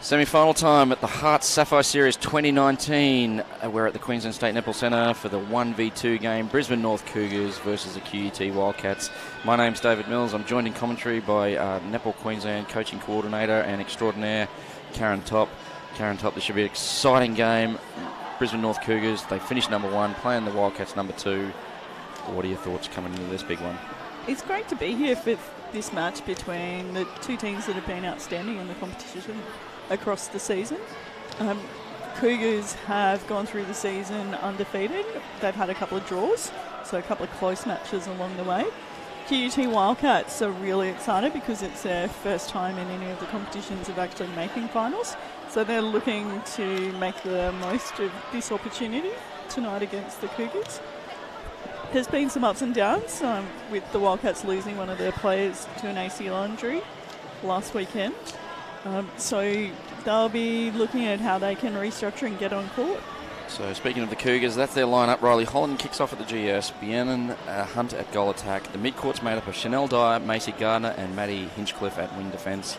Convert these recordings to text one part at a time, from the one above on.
Semi-final time at the HART Sapphire Series 2019. We're at the Queensland State Netball Centre for the 1v2 game, Brisbane North Cougars versus the QUT Wildcats. My name's David Mills. I'm joined in commentary by Netball Queensland coaching coordinator and extraordinaire, Karen Top. Karen Top, this should be an exciting game. Brisbane North Cougars, they finished number 1, playing the Wildcats number 2. What are your thoughts coming into this big one? It's great to be here for this match between the two teams that have been outstanding in the competition across the season. Cougars have gone through the season undefeated. They've had a couple of draws, so a couple of close matches along the way. QUT Wildcats are really excited because it's their first time in any of the competitions of actually making finals. So they're looking to make the most of this opportunity tonight against the Cougars. There's been some ups and downs with the Wildcats losing one of their players to an ACL injury last weekend. So they'll be looking at how they can restructure and get on court. So speaking of the Cougars, that's their lineup. Riley Holland kicks off at the GS, Bianon Hunt at goal attack. The mid-court's made up of Chanel Dyer, Macy Gardner and Maddie Hinchcliffe at wing defence.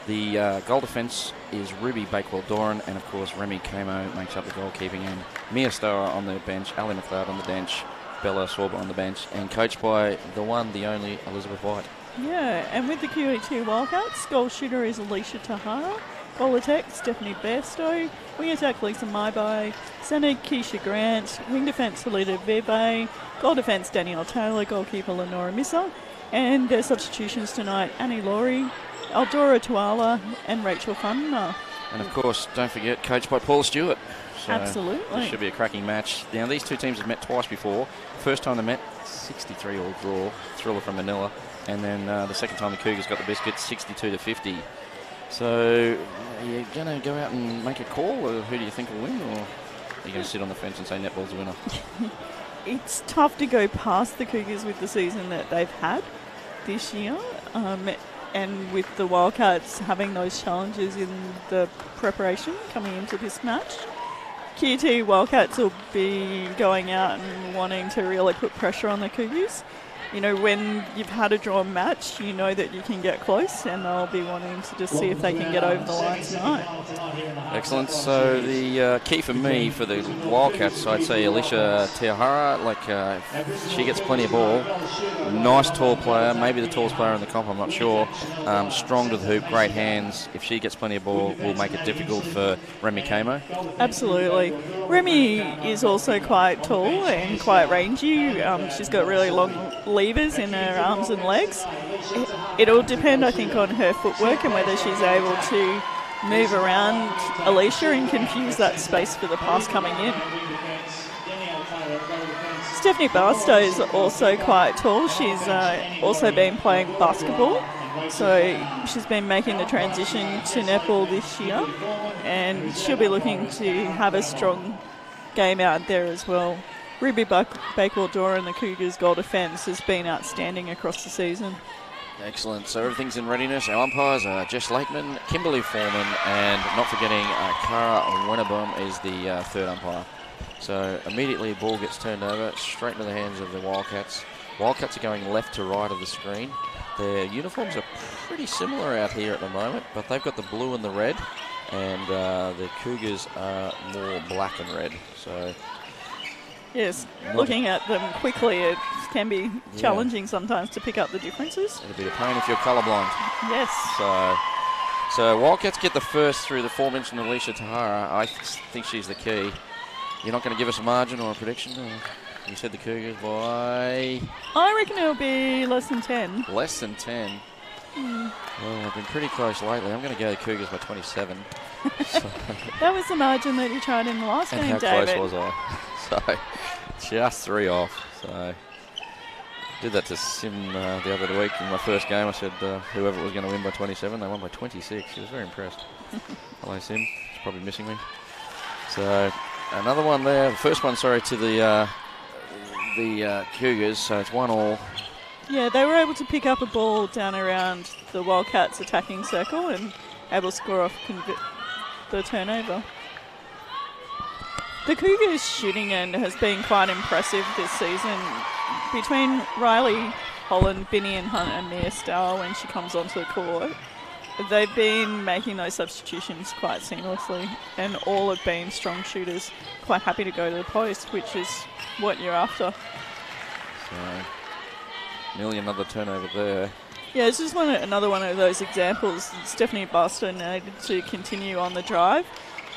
The goal defence is Ruby Bakewell-Doran, and of course Remy Camo makes up the goalkeeping end. Mia Stower on the bench, Ali McLeod on the bench, Bella Swab on the bench, and coached by the one, the only Elizabeth White. Yeah, and with the QUT Wildcats, goal shooter is Alicia Tahara, goal attack Stephanie Bairstow, wing attack Lisa Maibai, centre Keisha Grant, wing defence Alita Vebe, goal defence Danielle Taylor, goalkeeper Lenora Missa, and their substitutions tonight Annie Laurie, Aldora Tuala and Rachel Funner. And of course, don't forget, coached by Paula Stewart. So absolutely. This should be a cracking match. Now, these two teams have met twice before. First time they met, 63-all draw, thriller from Manila. And then the second time the Cougars got the biscuit, 62-50. So are you going to go out and make a call, or who do you think will win? Or are you going to sit on the fence and say netball's the winner? It's tough to go past the Cougars with the season that they've had this year. And with the Wildcats having those challenges in the preparation coming into this match, QUT Wildcats will be going out and wanting to really put pressure on the Cougars. You know, when you've had a drawn match, you know that you can get close, and they'll be wanting to just see if they can get over the line tonight. Excellent. So the key for me for the Wildcats, I'd say Alicia Tahara. She gets plenty of ball. Nice tall player, maybe the tallest player in the comp, I'm not sure. Strong to the hoop, great hands. If she gets plenty of ball, will make it difficult for Remy Camo. Absolutely. Remy is also quite tall and quite rangy. She's got really long levers in her arms and legs. It'll depend, I think, on her footwork and whether she's able to move around Alicia and confuse that space for the pass coming in. Stephanie Barstow is also quite tall. She's also been playing basketball, so she's been making the transition to netball this year, and she'll be looking to have a strong game out there as well. Ruby Bakewell-Doran, the Cougars' goal defence, has been outstanding across the season. Excellent. So everything's in readiness. Our umpires are Jess Lakeman, Kimberly Foreman, and not forgetting Cara Wennebaum is the third umpire. So immediately the ball gets turned over straight into the hands of the Wildcats. Wildcats are going left to right of the screen. Their uniforms are pretty similar out here at the moment, but they've got the blue and the red, and the Cougars are more black and red. So yes, looking at them quickly, it can be challenging sometimes to pick up the differences. It'll be a pain if you're colourblind. Yes. So Wildcats get the first through the aforementioned Alicia Tahara. I think she's the key. You're not going to give us a margin or a prediction? Or you said the Cougars by... I reckon it'll be less than 10. Less than 10? Well, I've been pretty close lately. I'm going to go the Cougars by 27. That was the margin that you tried in the last game, David. And how close was I? So, just 3 off. So, did that to Sim the other week in my first game. I said whoever was going to win by 27, they won by 26. She was very impressed. Hello, Sim. She's probably missing me. So, another one there. The first one, sorry, to the Cougars. So it's 1-1. Yeah, they were able to pick up a ball down around the Wildcats' attacking circle and able to score off the turnover. The Cougars' shooting end has been quite impressive this season. Between Riley Holland, Binion Hunt and Mia Stower when she comes onto the court, they've been making those substitutions quite seamlessly, and all have been strong shooters, quite happy to go to the post, which is what you're after. So, nearly another turnover there. Yeah, it's just another one of those examples. Stephanie Buster needed to continue on the drive,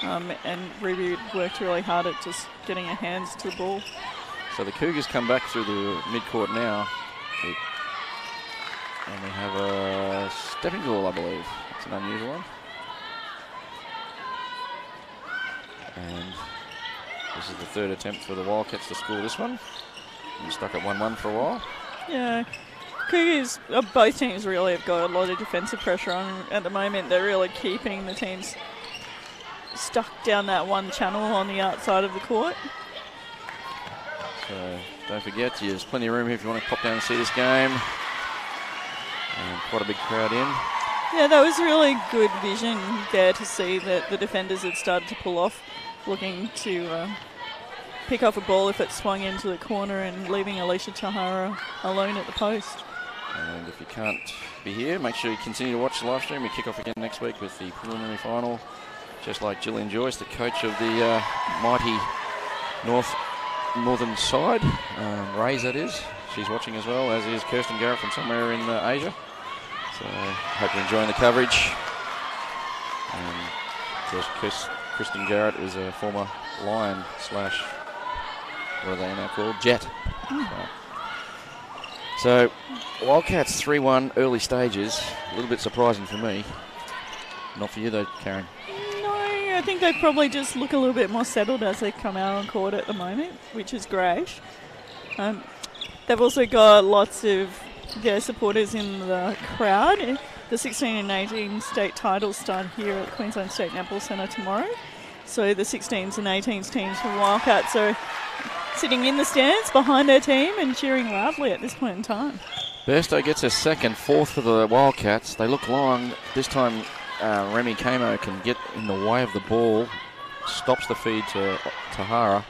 and Ruby worked really hard at just getting her hands to the ball. So the Cougars come back through the midcourt now. And we have a stepping goal, I believe. It's an unusual one. And this is the third attempt for the Wildcats to score this one. We're stuck at 1-1 for a while. Yeah. Cougars, both teams really have got a lot of defensive pressure on at the moment. They're really keeping the teams stuck down that one channel on the outside of the court. So don't forget, there's plenty of room here if you want to pop down and see this game. And quite a big crowd in. Yeah, that was really good vision there to see that the defenders had started to pull off, looking to pick off a ball if it swung into the corner and leaving Alicia Tahara alone at the post. And if you can't be here, make sure you continue to watch the live stream. We kick off again next week with the preliminary final. Just like Gillian Joyce, the coach of the mighty northern side, Rays that is. She's watching as well, as is Kirsten Garrett from somewhere in Asia. So hope you're enjoying the coverage. And of course, Kristen Garrett is a former Lion / what are they now called? Jet. So Wildcats 3-1 early stages. A little bit surprising for me. Not for you though, Karen. No, I think they probably just look a little bit more settled as they come out on court at the moment, which is great. They've also got lots of their supporters in the crowd. The 16 and 18 state titles start here at Queensland State Netball Centre tomorrow. So the 16s and 18s teams from Wildcats are sitting in the stands behind their team and cheering loudly at this point in time. Burstow gets a second, fourth for the Wildcats. They look long. This time Remy Camo can get in the way of the ball, stops the feed to Tahara.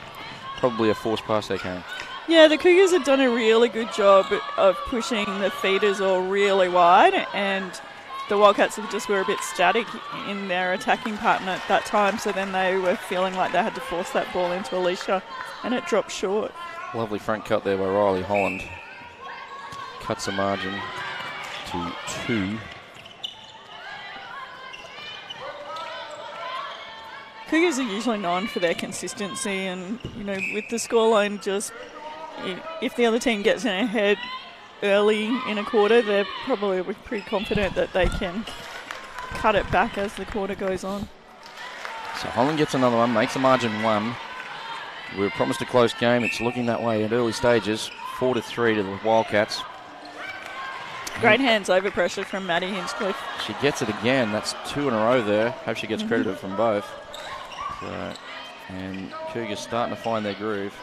Probably a forced pass there, Karen. Yeah, the Cougars have done a really good job of pushing the feeders all really wide, and the Wildcats just were a bit static in their attacking pattern at that time, so then they were feeling like they had to force that ball into Alicia, and it dropped short. Lovely front cut there by Riley Holland. Cuts the margin to 2. Cougars are usually known for their consistency, and with the scoreline just, if the other team gets in ahead early in a quarter, they're probably pretty confident that they can cut it back as the quarter goes on. So Holland gets another one, makes the margin 1. We were promised a close game. It's looking that way at early stages. 4-3 to the Wildcats. Great hands over pressure from Maddie Hinchcliffe. She gets it again. That's 2 in a row there. Hope she gets credited from both. So, and Cougars starting to find their groove.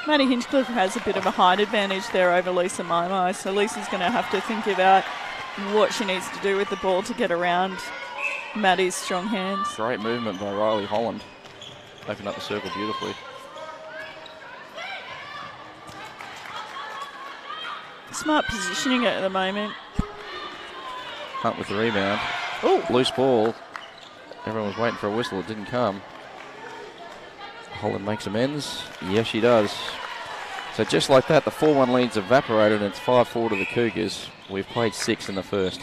Maddie Hinchcliffe has a bit of a height advantage there over Lisa Maimai, so Lisa's going to have to think about what she needs to do with the ball to get around Maddie's strong hands. Great movement by Riley Holland. Opened up the circle beautifully. Smart positioning at the moment. Hunt with the rebound. Oh, loose ball. Everyone was waiting for a whistle. It didn't come. Holland makes amends. Yes, she does. So just like that, the 4-1 lead's evaporated, and it's 5-4 to the Cougars. We've played 6 in the first.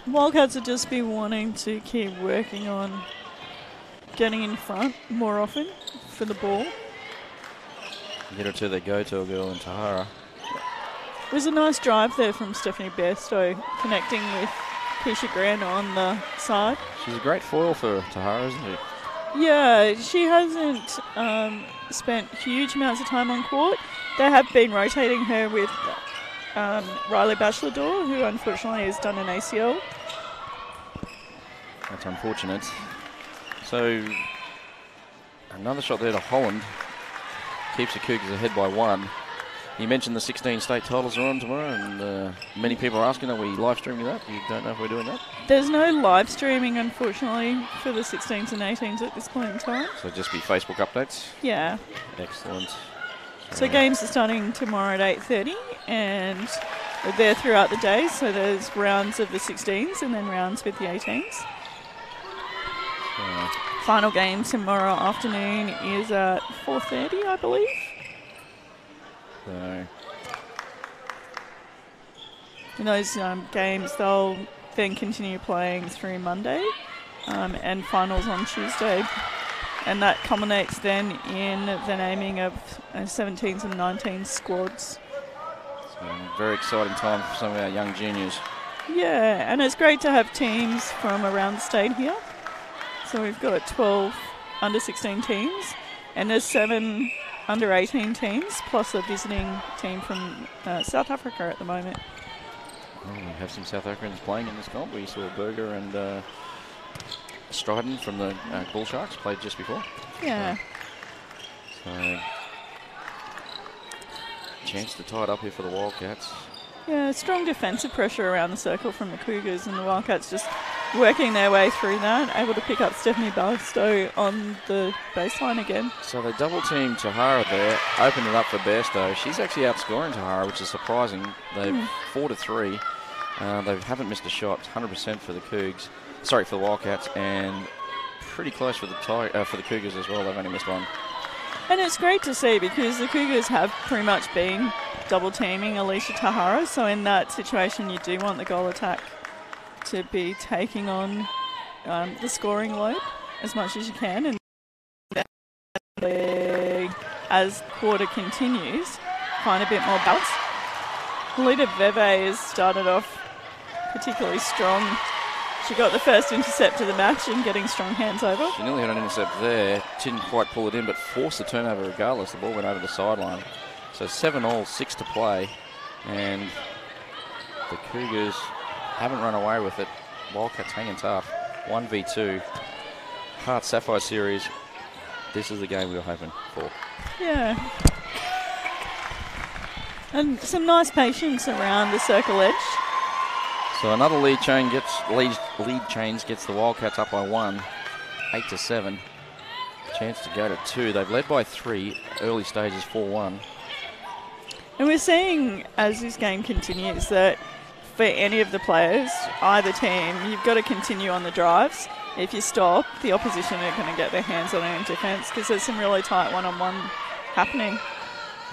Wildcats would just be wanting to keep working on getting in front more often for the ball. Get her to the go-to girl in Tahara. It was a nice drive there from Stephanie Bairstow, connecting with Keisha Grant on the side. She's a great foil for Tahara, isn't she? Yeah, she hasn't spent huge amounts of time on court. They have been rotating her with Riley Bachelor-Dor, who unfortunately has done an ACL. That's unfortunate. So another shot there to Holland. Keeps the Cougars ahead by 1. You mentioned the 16 state titles are on tomorrow, and many people are asking, are we live streaming that? You don't know if we're doing that? There's no live streaming, unfortunately, for the 16s and 18s at this point in time. So just be Facebook updates? Yeah. Excellent. So games are starting tomorrow at 8:30, and they're there throughout the day. So there's rounds of the 16s and then rounds with the 18s. Final game tomorrow afternoon is at 4:30, I believe. So. In those games, they'll then continue playing through Monday, and finals on Tuesday. And that culminates then in the naming of 17s and 19s squads. So very exciting time for some of our young juniors. Yeah, and it's great to have teams from around the state here. So we've got 12 under-16 teams, and there's 7 under-18 teams, plus a visiting team from South Africa at the moment. Well, we have some South Africans playing in this comp. We saw Berger and Stryden from the Bull Sharks played just before. Yeah. So chance to tie it up here for the Wildcats. Yeah, strong defensive pressure around the circle from the Cougars, and the Wildcats just working their way through that, able to pick up Stephanie Bairstow on the baseline again. So they double teamed Tahara there, opened it up for Bairstow. She's actually outscoring Tahara, which is surprising. They've 4-3. They haven't missed a shot, 100% for the Cougs. Sorry, for the Wildcats, and pretty close for the Cougars as well. They've only missed one. And it's great to see because the Cougars have pretty much been double teaming Alicia Tahara. So in that situation, you do want the goal attack to be taking on the scoring load as much as you can. And as quarter continues, find a bit more balance. Lita Veve has started off particularly strong. She got the first intercept of the match and getting strong hands over. She nearly had an intercept there. Didn't quite pull it in, but forced the turnover regardless. The ball went over the sideline. So 7-all, 6 to play. And the Cougars haven't run away with it. Wildcats hanging tough. 1v2. HART Sapphire series. This is the game we were hoping for. Yeah. And some nice patience around the circle edge. So another lead change gets the Wildcats up by 1, 8-7. Chance to go to 2. They've led by 3. Early stages 4-1. And we're seeing as this game continues that for any of the players, either team, you've got to continue on the drives. If you stop, the opposition are going to get their hands on it in defence because there's some really tight one-on-one happening.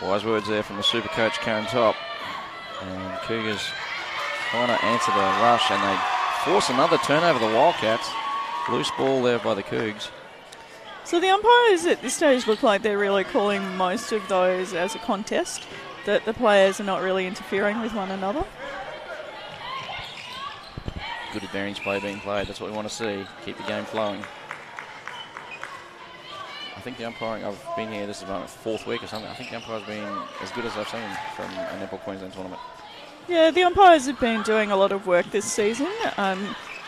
Wise words there from the super coach Karen Top. And Cougars trying to answer the rush, and they force another turnover, the Wildcats. Loose ball there by the Cougs. So the umpires at this stage look like they're really calling most of those as a contest, that the players are not really interfering with one another. Good advantage play being played. That's what we want to see. Keep the game flowing. I think the umpiring, I've been here, this is my 4th week or something. I think the umpire's been as good as I've seen from a Netball Queensland tournament. Yeah, the umpires have been doing a lot of work this season.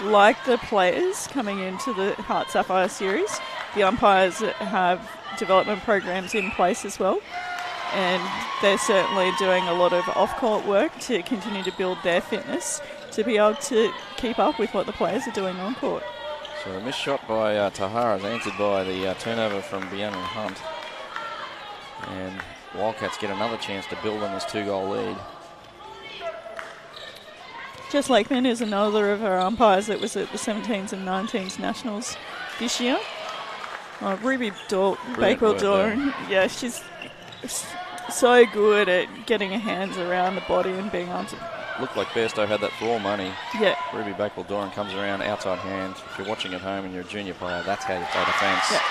Like the players coming into the HART Sapphire series, the umpires have development programs in place as well. And they're certainly doing a lot of off-court work to continue to build their fitness to be able to keep up with what the players are doing on court. So a missed shot by Tahara is answered by the turnover from Bianca Hunt. And Wildcats get another chance to build on this 2-goal lead. Jess Lakeman is another of our umpires that was at the 17s and 19s nationals this year. Ruby Bakewell-Doran, yeah, she's so good at getting her hands around the body and being able to... Looked like Bairstow had that for all money. Yeah. Ruby Bakewell-Doran comes around, outside hands. If you're watching at home and you're a junior player, that's how you play defence. Yeah.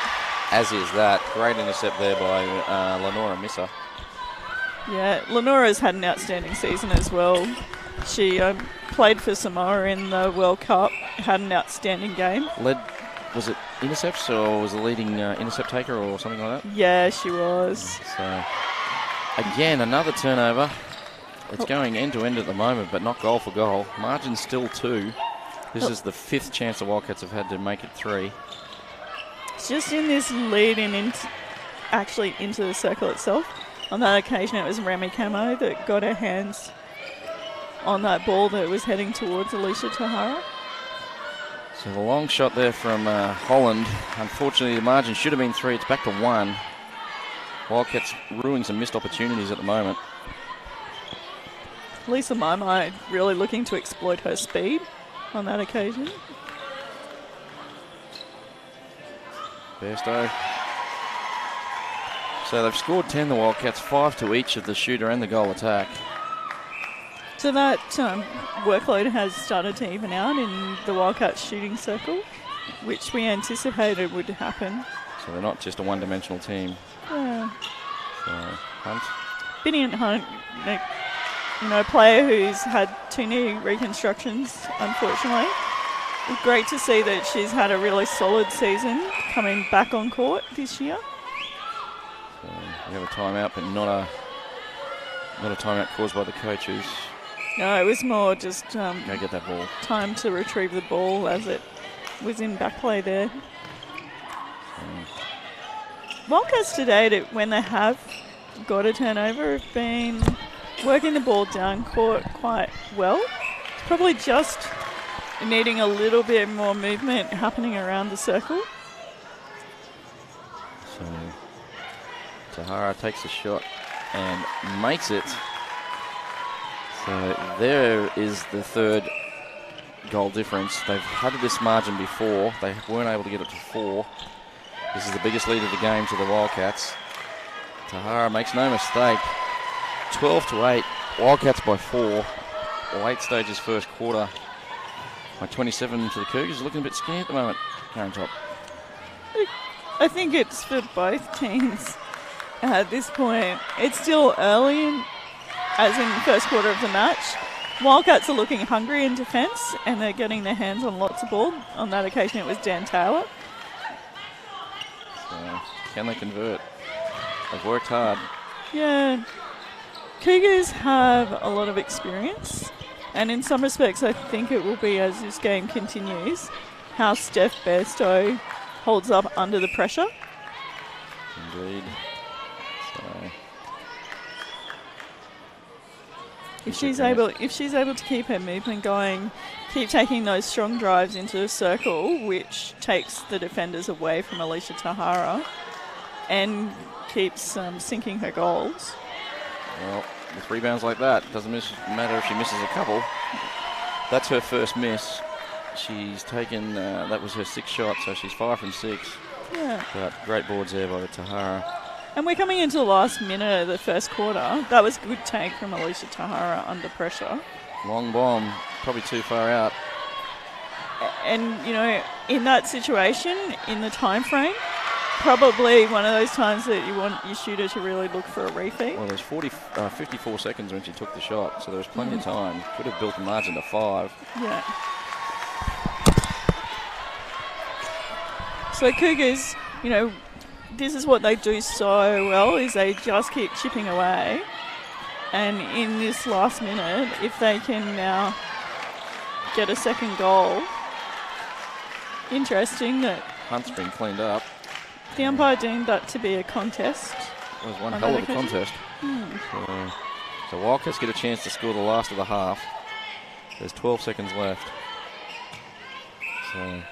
As is that. Great intercept there by Lenora Missa. Yeah, Lenora's had an outstanding season as well. She played for Samoa in the World Cup, had an outstanding game. Was it intercepts or was the leading intercept taker or something like that? Yeah, she was. So, again, another turnover. It's going end to end at the moment, but not goal for goal. Margin still 2. This is the 5th chance the Wildcats have had to make it 3. It's just in this lead in actually into the circle itself. On that occasion, it was Remy Camo that got her hands on that ball that was heading towards Alicia Tahara. So the long shot there from Holland. Unfortunately, the margin should have been 3. It's back to 1. Wildcats ruining some missed opportunities at the moment. Lisa Maimai really looking to exploit her speed on that occasion. Bairstow. So they've scored 10, the Wildcats, 5 to each of the shooter and the goal attack. So that workload has started to even out in the Wildcats shooting circle, which we anticipated would happen. So they're not just a one-dimensional team. Yeah. So, Hunt. Binion Hunt, a player who's had 2 knee reconstructions, unfortunately. It's great to see that she's had a really solid season coming back on court this year. So we have a timeout, but not a timeout caused by the coaches. No, it was more just Go get that ball. time to retrieve the ball as it was in back play there. Wildcats today, when they have got a turnover, have been working the ball down court quite well. It's probably just needing a little bit more movement happening around the circle. So Tahara takes a shot and makes it. So there is the third goal difference. They've had this margin before. They weren't able to get it to 4. This is the biggest lead of the game to the Wildcats. Tahara makes no mistake. 12 to 8. Wildcats by 4. Late stages first quarter. By 27 to the Cougars. Looking a bit skinny at the moment. Karen Top. I think it's for both teams at this point. It's still early, as in the first quarter of the match. Wildcats are looking hungry in defence and they're getting their hands on lots of ball. On that occasion it was Dan Taylor. So can they convert? They've worked hard. Yeah. Cougars have a lot of experience, and in some respects I think it will be, as this game continues, how Steph Bairstow holds up under the pressure. Indeed. So If she's able to keep her movement going, keep taking those strong drives into the circle, which takes the defenders away from Alicia Tahara, and keeps sinking her goals. Well, with rebounds like that, it doesn't matter if she misses a couple. That's her first miss. She's taken, that was her 6th shot, so she's 5 from 6. Yeah. But great boards there by Tahara. And we're coming into the last minute of the first quarter. That was a good take from Alicia Tahara under pressure. Long bomb, probably too far out. And, in that situation, in the time frame, probably one of those times that you want your shooter to really look for a refeed. Well, there's 54 seconds when she took the shot, so there was plenty of time. Could have built the margin to 5. Yeah. So Cougars, this is what they do so well, is they just keep chipping away. And in this last minute, if they can now get a second goal, interesting that Hunt's been cleaned up. the umpire deemed that to be a contest. It was one hell of a contest. So Wildcats get a chance to score the last of the half. There's 12 seconds left. So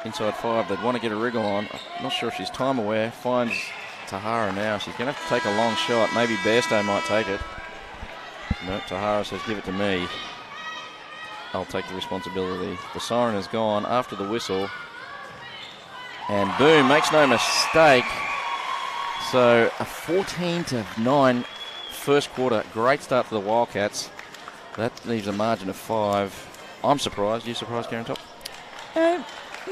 inside 5, they'd want to get a wriggle on. I'm not sure if she's time aware. Finds Tahara now. She's going to have to take a long shot. Maybe Bairstow might take it. No, Tahara says, give it to me. I'll take the responsibility. The siren is gone after the whistle. And boom, makes no mistake. So a 14-9 first quarter. Great start for the Wildcats. That leaves a margin of 5. I'm surprised. You surprised, Karen Top?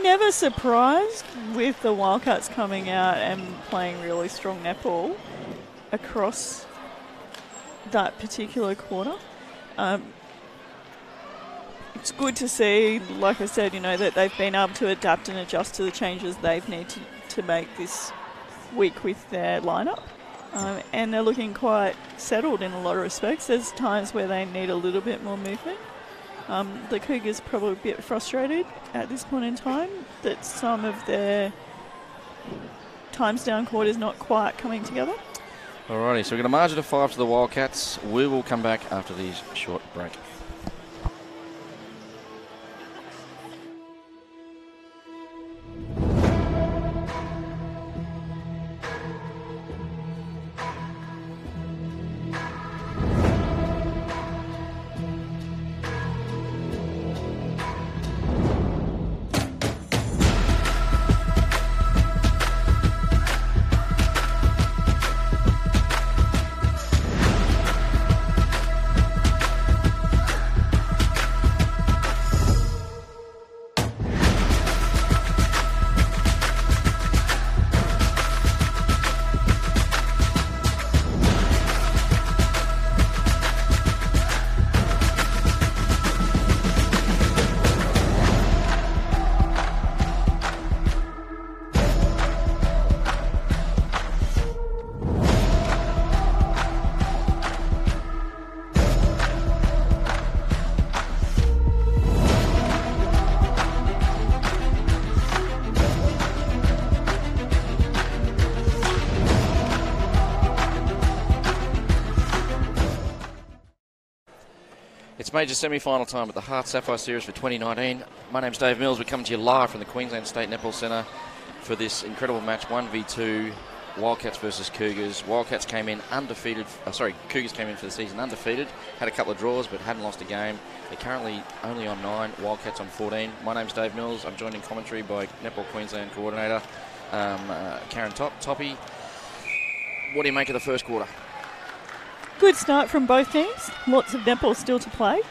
Never surprised with the Wildcats coming out and playing really strong netball across that particular quarter. It's good to see, like I said, that they've been able to adapt and adjust to the changes they've needed to make this week with their lineup. And they're looking quite settled in a lot of respects. There's times where they need a little bit more movement. The Cougars probably a bit frustrated at this point in time that some of their times down court is not quite coming together. Alrighty, so we've got a margin of 5 to the Wildcats. We will come back after these short break. It's major semi-final time at the HART Sapphire Series for 2019. My name's Dave Mills. We're coming to you live from the Queensland State Netball Centre for this incredible match, 1v2, Wildcats versus Cougars. Wildcats came in undefeated, Cougars came in for the season undefeated, had a couple of draws but hadn't lost a game. They're currently only on 9, Wildcats on 14. My name's Dave Mills. I'm joined in commentary by Netball Queensland coordinator Karen Toppy. What do you make of the first quarter? Good start from both teams. Lots of netball still to play.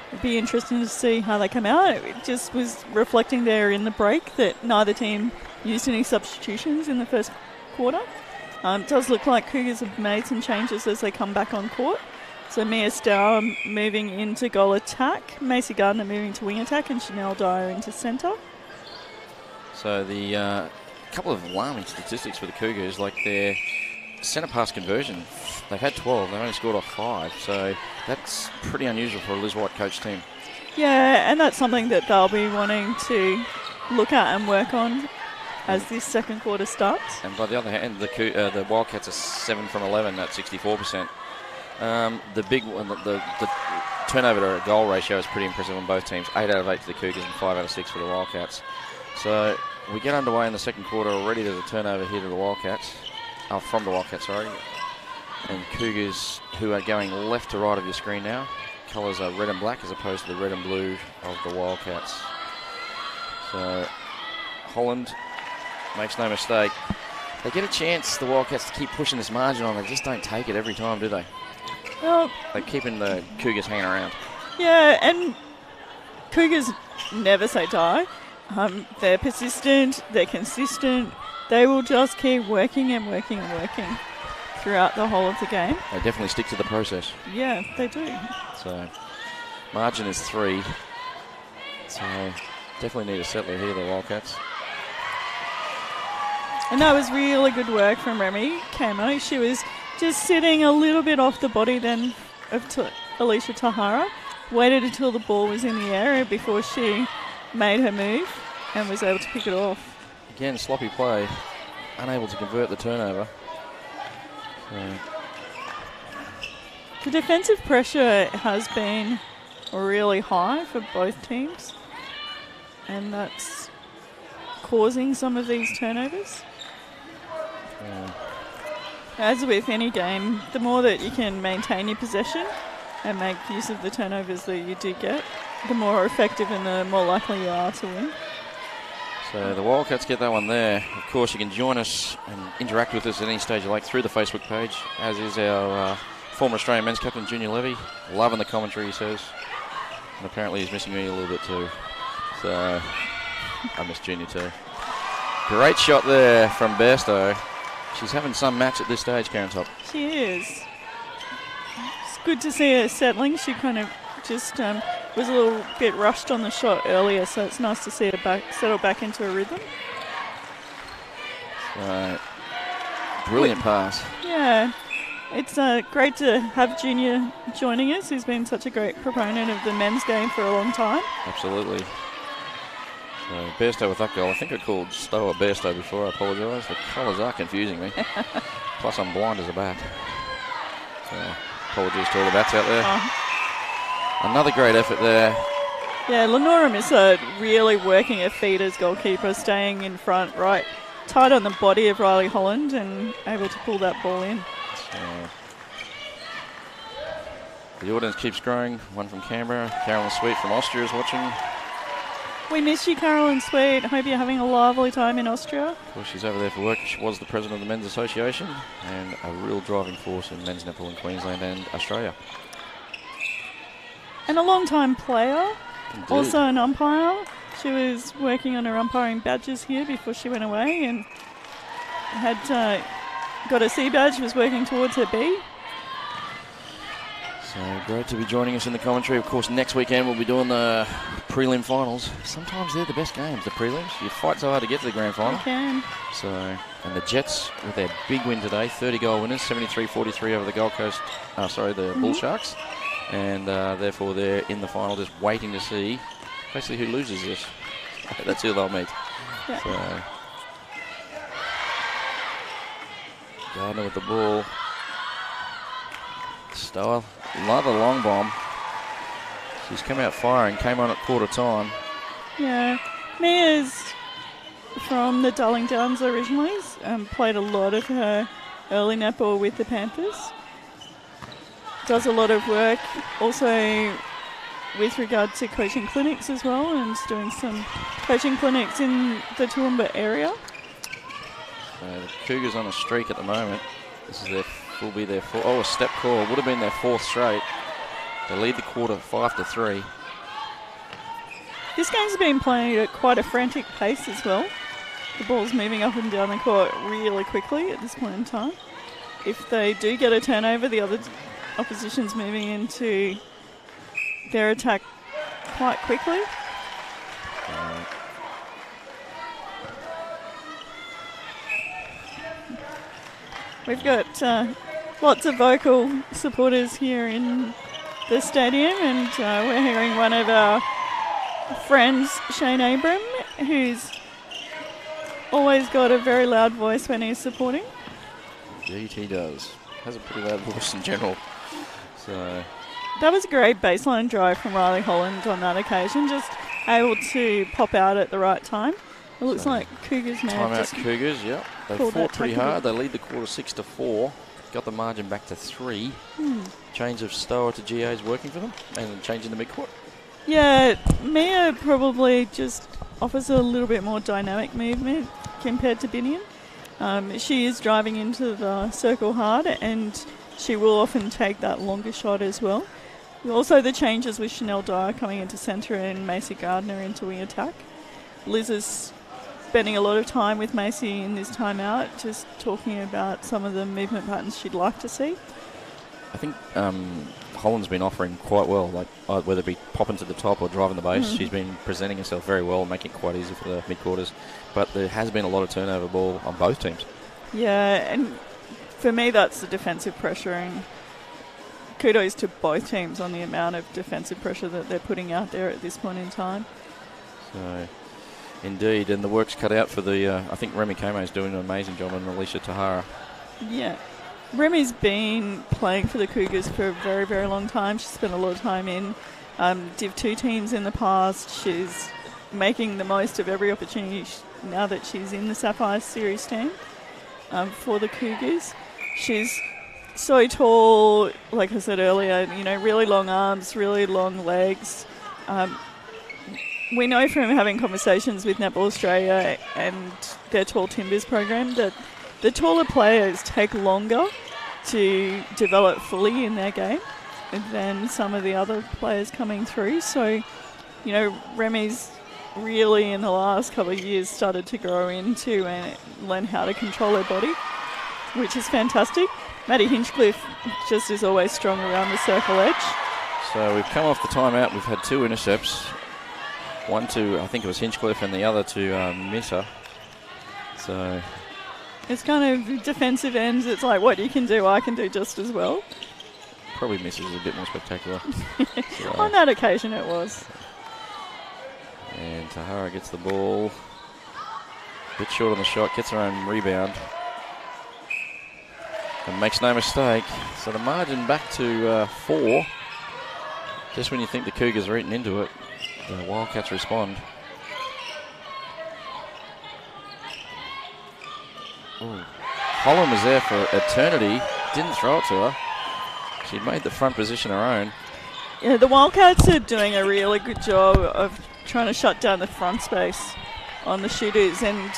It'd be interesting to see how they come out. It just was reflecting there in the break that neither team used any substitutions in the first quarter. It does look like Cougars have made some changes as they come back on court. So Mia Stour moving into goal attack, Macy Gardner moving to wing attack, and Chanel Dyer into centre. So the couple of alarming statistics for the Cougars, like their centre pass conversion. They've had 12, they've only scored off 5, so that's pretty unusual for a Liz White coach team. Yeah, and that's something that they'll be wanting to look at and work on as this second quarter starts. And by the other hand, the Wildcats are 7 from 11 at 64%. The big one, the turnover to goal ratio is pretty impressive on both teams. 8 out of 8 to the Cougars and 5 out of 6 for the Wildcats. So we get underway in the second quarter already. There's a turnover here to the Wildcats. From the Wildcats, sorry. And Cougars, who are going left to right of your screen now. Colours are red and black as opposed to the red and blue of the Wildcats. So Holland makes no mistake. They get a chance, the Wildcats, to keep pushing this margin on. They just don't take it every time, do they? Well, they're keeping the Cougars hanging around. Yeah, and Cougars never say die. They're persistent, they're consistent. They will just keep working and working and working throughout the whole of the game. They definitely stick to the process. Yeah, they do. So, margin is 3. So, definitely need a settler here, the Wildcats. And that was really good work from Remy Camo. She was just sitting a little bit off the body then of Alicia Tahara. Waited until the ball was in the area before she made her move and was able to pick it off. Again, sloppy play, unable to convert the turnover. The defensive pressure has been really high for both teams, and that's causing some of these turnovers. As with any game, the more that you can maintain your possession and make use of the turnovers that you do get, the more effective and the more likely you are to win. So the Wildcats get that one there. Of course, you can join us and interact with us at any stage you like through the Facebook page, as is our former Australian men's captain, Junior Levy. Loving the commentary, he says. And apparently he's missing me a little bit too. So I miss Junior too. Great shot there from Bairstow. She's having some match at this stage, Karen Top. She is. It's good to see her settling. She kind of just was a little bit rushed on the shot earlier, so it's nice to see her settle back into a rhythm. Brilliant pass. Yeah, it's great to have Junior joining us, who's been such a great proponent of the men's game for a long time. Absolutely. So Bairstow with that goal. I think I called Stowe Bairstow before. I apologise. The colours are confusing me. Plus I'm blind as a bat. So apologies to all the bats out there. Another great effort there. Yeah, Lenora Missa really working her feet as goalkeeper, staying in front, right, tight on the body of Riley Holland and able to pull that ball in. So the audience keeps growing. One from Canberra. Carolyn Sweet from Austria is watching. We miss you, Carolyn Sweet. Hope you're having a lovely time in Austria. Of course, she's over there for work. She was the president of the Men's Association and a real driving force in men's netball in Queensland and Australia. And a long-time player, Indeed. Also an umpire. She was working on her umpiring badges here before she went away and had got a C badge, was working towards her B. So great to be joining us in the commentary. Of course, next weekend we'll be doing the prelim finals. Sometimes they're the best games, the prelims. You fight so hard to get to the grand final. You can. So, and the Jets with their big win today, 30-goal winners, 73-43 over the Gold Coast, the Bull Sharks. And therefore they're in the final, just waiting to see basically who loses this. That's who they'll meet. Yeah. So, Gardner with the ball. Stower, another long bomb. She's come out firing, came on at quarter time. Yeah, Mia's from the Darling Downs originally, played a lot of her early netball with the Panthers. Does a lot of work also with regard to coaching clinics as well, and is doing some coaching clinics in the Toowoomba area. So the Cougars on a streak at the moment. This is will be their fourth. Oh, a step call. Would have been their fourth straight. They lead the quarter 5-3. This game's been played at quite a frantic pace as well. The ball's moving up and down the court really quickly at this point in time. If they do get a turnover, the other opposition's moving into their attack quite quickly. We've got lots of vocal supporters here in the stadium, and we're hearing one of our friends, Shane Abram, who's always got a very loud voice when he's supporting. Indeed he does. Has a pretty loud voice in general. So that was a great baseline drive from Riley Holland on that occasion, just able to pop out at the right time. It looks like Cougars may have just Cougars, yep. They fought pretty hard. They lead the quarter 6-4. Got the margin back to 3. Change of Stower to GA is working for them, and change in the midcourt. Yeah, Mia probably just offers a little bit more dynamic movement compared to Binion. She is driving into the circle hard, and she will often take that longer shot as well. Also the changes with Chanel Dyer coming into centre and Macy Gardner into wing attack. Liz is spending a lot of time with Macy in this timeout, just talking about some of the movement patterns she'd like to see. I think Holland's been offering quite well, like whether it be popping to the top or driving the base. She's been presenting herself very well, making it quite easy for the mid-quarters. But there has been a lot of turnover ball on both teams. Yeah, and for me that's the defensive pressure, and kudos to both teams on the amount of defensive pressure that they're putting out there at this point in time. So, indeed, and the work's cut out for the, I think Remy Kamo is doing an amazing job, and Alicia Tahara. Yeah. Remy's been playing for the Cougars for a very, very long time. She's spent a lot of time in Div 2 teams in the past. She's making the most of every opportunity now that she's in the Sapphire Series team for the Cougars. She's so tall, like I said earlier, you know, really long arms, really long legs. We know from having conversations with Netball Australia and their Tall Timbers program that the taller players take longer to develop fully in their game than some of the other players coming through. So, you know, Remy's really in the last couple of years started to grow into and learn how to control her body, which is fantastic. Maddie Hinchcliffe just is always strong around the circle edge. So we've come off the timeout. We've had 2 intercepts. One to, I think it was Hinchcliffe, and the other to Missa. So it's kind of defensive ends. It's like, what you can do, I can do just as well. Probably Missa's a bit more spectacular. So, on that occasion it was. And Tahara gets the ball. A bit short on the shot, gets her own rebound. And makes no mistake. So the margin back to 4. Just when you think the Cougars are eating into it, the Wildcats respond. Ooh. Holland was there for eternity. Didn't throw it to her. She made the front position her own. Yeah, the Wildcats are doing a really good job of trying to shut down the front space on the shooters, and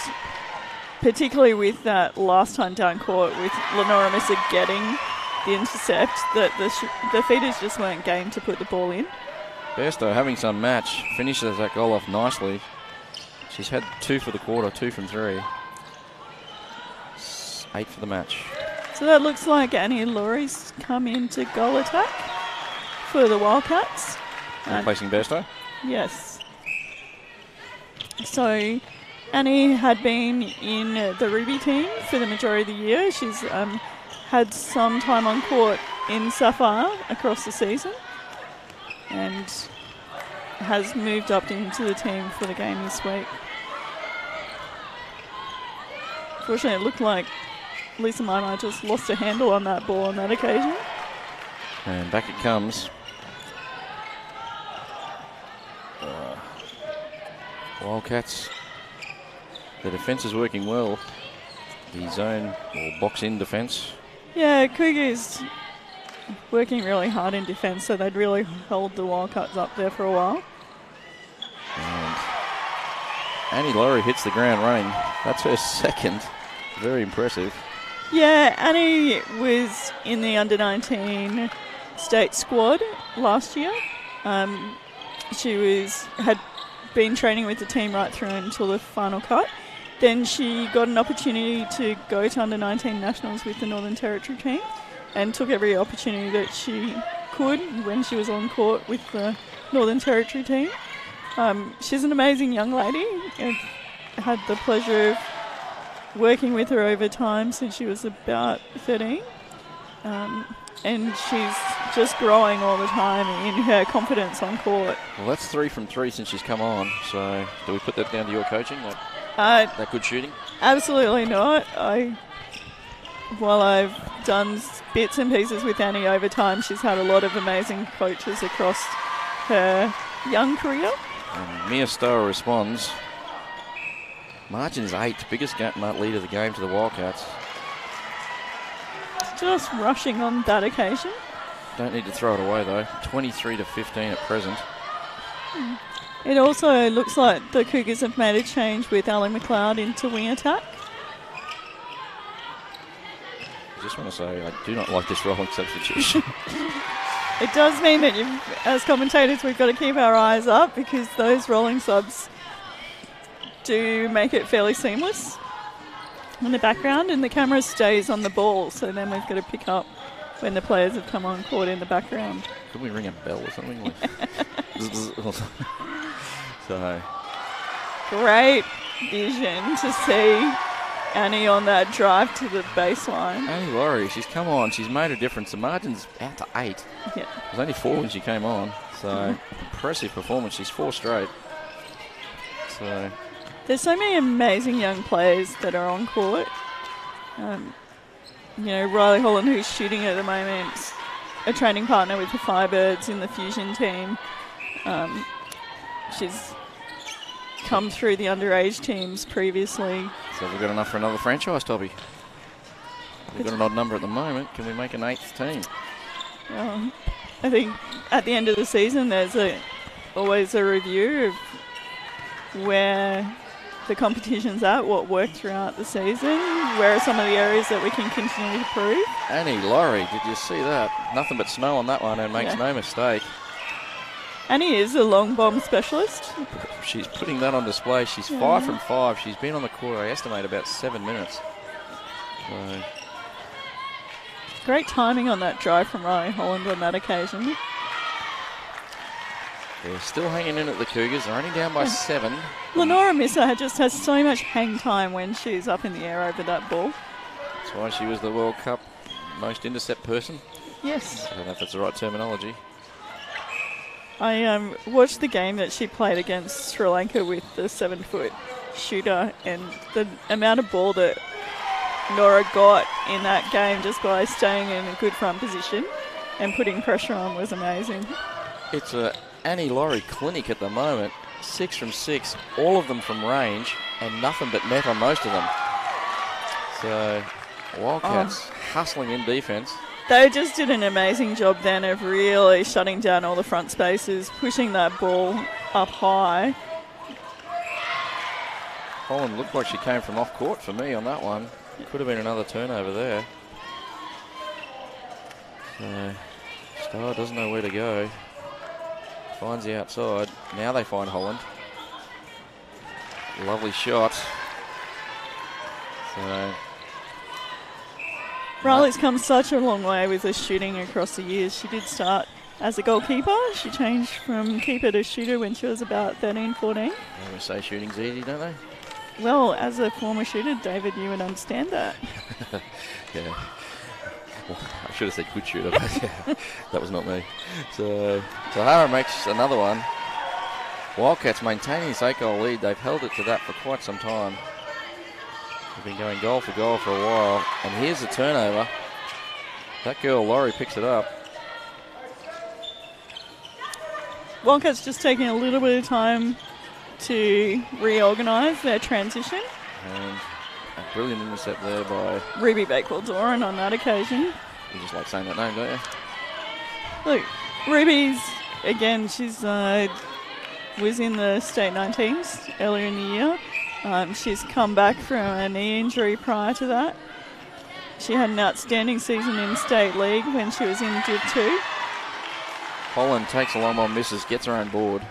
particularly with that last time down court with Lenora Missa getting the intercept, that the feeders just weren't game to put the ball in. Bairstow having some match, finishes that goal off nicely. She's had 2 for the quarter, 2 from 3. 8 for the match. So that looks like Annie Laurie's come into goal attack for the Wildcats. Replacing Bairstow? Yes. So Annie had been in the Ruby team for the majority of the year. She's had some time on court in Sapphire across the season and has moved up into the team for the game this week. Fortunately, it looked like Lisa Maimai just lost a handle on that ball on that occasion. And back it comes. Wildcats, the defence is working well. The zone or box-in defence. Yeah, Cougars working really hard in defence, so they'd really hold the Wildcats up there for a while. And Annie Laurie hits the ground running. That's her second. Very impressive. Yeah, Annie was in the under-19 state squad last year. She had been training with the team right through until the final cut. Then she got an opportunity to go to under-19 nationals with the Northern Territory team and took every opportunity that she could when she was on court with the Northern Territory team. She's an amazing young lady. I've had the pleasure of working with her over time since she was about 13. And she's just growing all the time in her confidence on court. Well, that's 3 from 3 since she's come on. So do we put that down to your coaching, that good shooting? Absolutely not. While I've done bits and pieces with Annie over time, she's had a lot of amazing coaches across her young career. And Mia Stower responds. Margin is 8, biggest lead of the game to the Wildcats. Just rushing on that occasion. Don't need to throw it away though. 23 to 15 at present. It also looks like the Cougars have made a change with Ali McLeod into wing attack. I just want to say I do not like this rolling substitution. It does mean that as commentators we've got to keep our eyes up because those rolling subs do make it fairly seamless in the background, and the camera stays on the ball, so then we've got to pick up when the players have come on court in the background. Could we ring a bell or something? So great vision to see Annie on that drive to the baseline. Annie Laurie, she's come on, she's made a difference. The margin's out to 8. Yeah. It was only 4 when she came on, so impressive performance. She's 4 straight. So there's so many amazing young players that are on court. Riley Holland, who's shooting at the moment, a training partner with the Firebirds in the Fusion team. She's come through the underage teams previously. So we've got enough for another franchise, Toby. We've got an odd number at the moment. Can we make an 8th team? I think at the end of the season there's always a review of where the competition's at, what worked throughout the season, where are some of the areas that we can continue to improve. Annie Laurie, did you see that? Nothing but snow on that one and makes no mistake. Annie is a long bomb specialist. She's putting that on display. She's 5 from 5. She's been on the court, I estimate, about 7 minutes. So great timing on that drive from Riley Holland on that occasion. They're still hanging in at the Cougars. They're only down by 7. Lenora Missa just has so much hang time when she's up in the air over that ball. That's why she was the World Cup most intercept person. Yes. I don't know if that's the right terminology. I watched the game that she played against Sri Lanka with the 7-foot shooter, and the amount of ball that Nora got in that game just by staying in a good front position and putting pressure on was amazing. It's a Annie Laurie clinic at the moment. 6 from 6, all of them from range, and nothing but net on most of them. So Wildcats hustling in defence. They just did an amazing job then of really shutting down all the front spaces, pushing that ball up high. Holland looked like she came from off court for me on that one. Could have been another turnover there. So Star doesn't know where to go. Finds the outside. Now they find Holland. Lovely shot. So Riley's come such a long way with her shooting across the years. She did start as a goalkeeper. She changed from keeper to shooter when she was about 13, 14. They always say shooting's easy, don't they? Well, as a former shooter, David, you would understand that. Yeah. Well, I should have said good shooter, but yeah, that was not me. So Tahara makes another one. Wildcats maintaining this 8-goal lead. They've held it to that for quite some time. They've been going goal for goal for a while. And here's the turnover. That girl, Laurie, picks it up. Wildcats just taking a little bit of time to reorganise their transition. And a brilliant intercept there by... Ruby Bakewell-Doran on that occasion. You just like saying that name, don't you? Look, Ruby's, again, she's was in the state 19s earlier in the year. She's come back from a knee injury prior to that. She had an outstanding season in state league when she was in Div 2. Holland takes a long one, misses, gets her own board.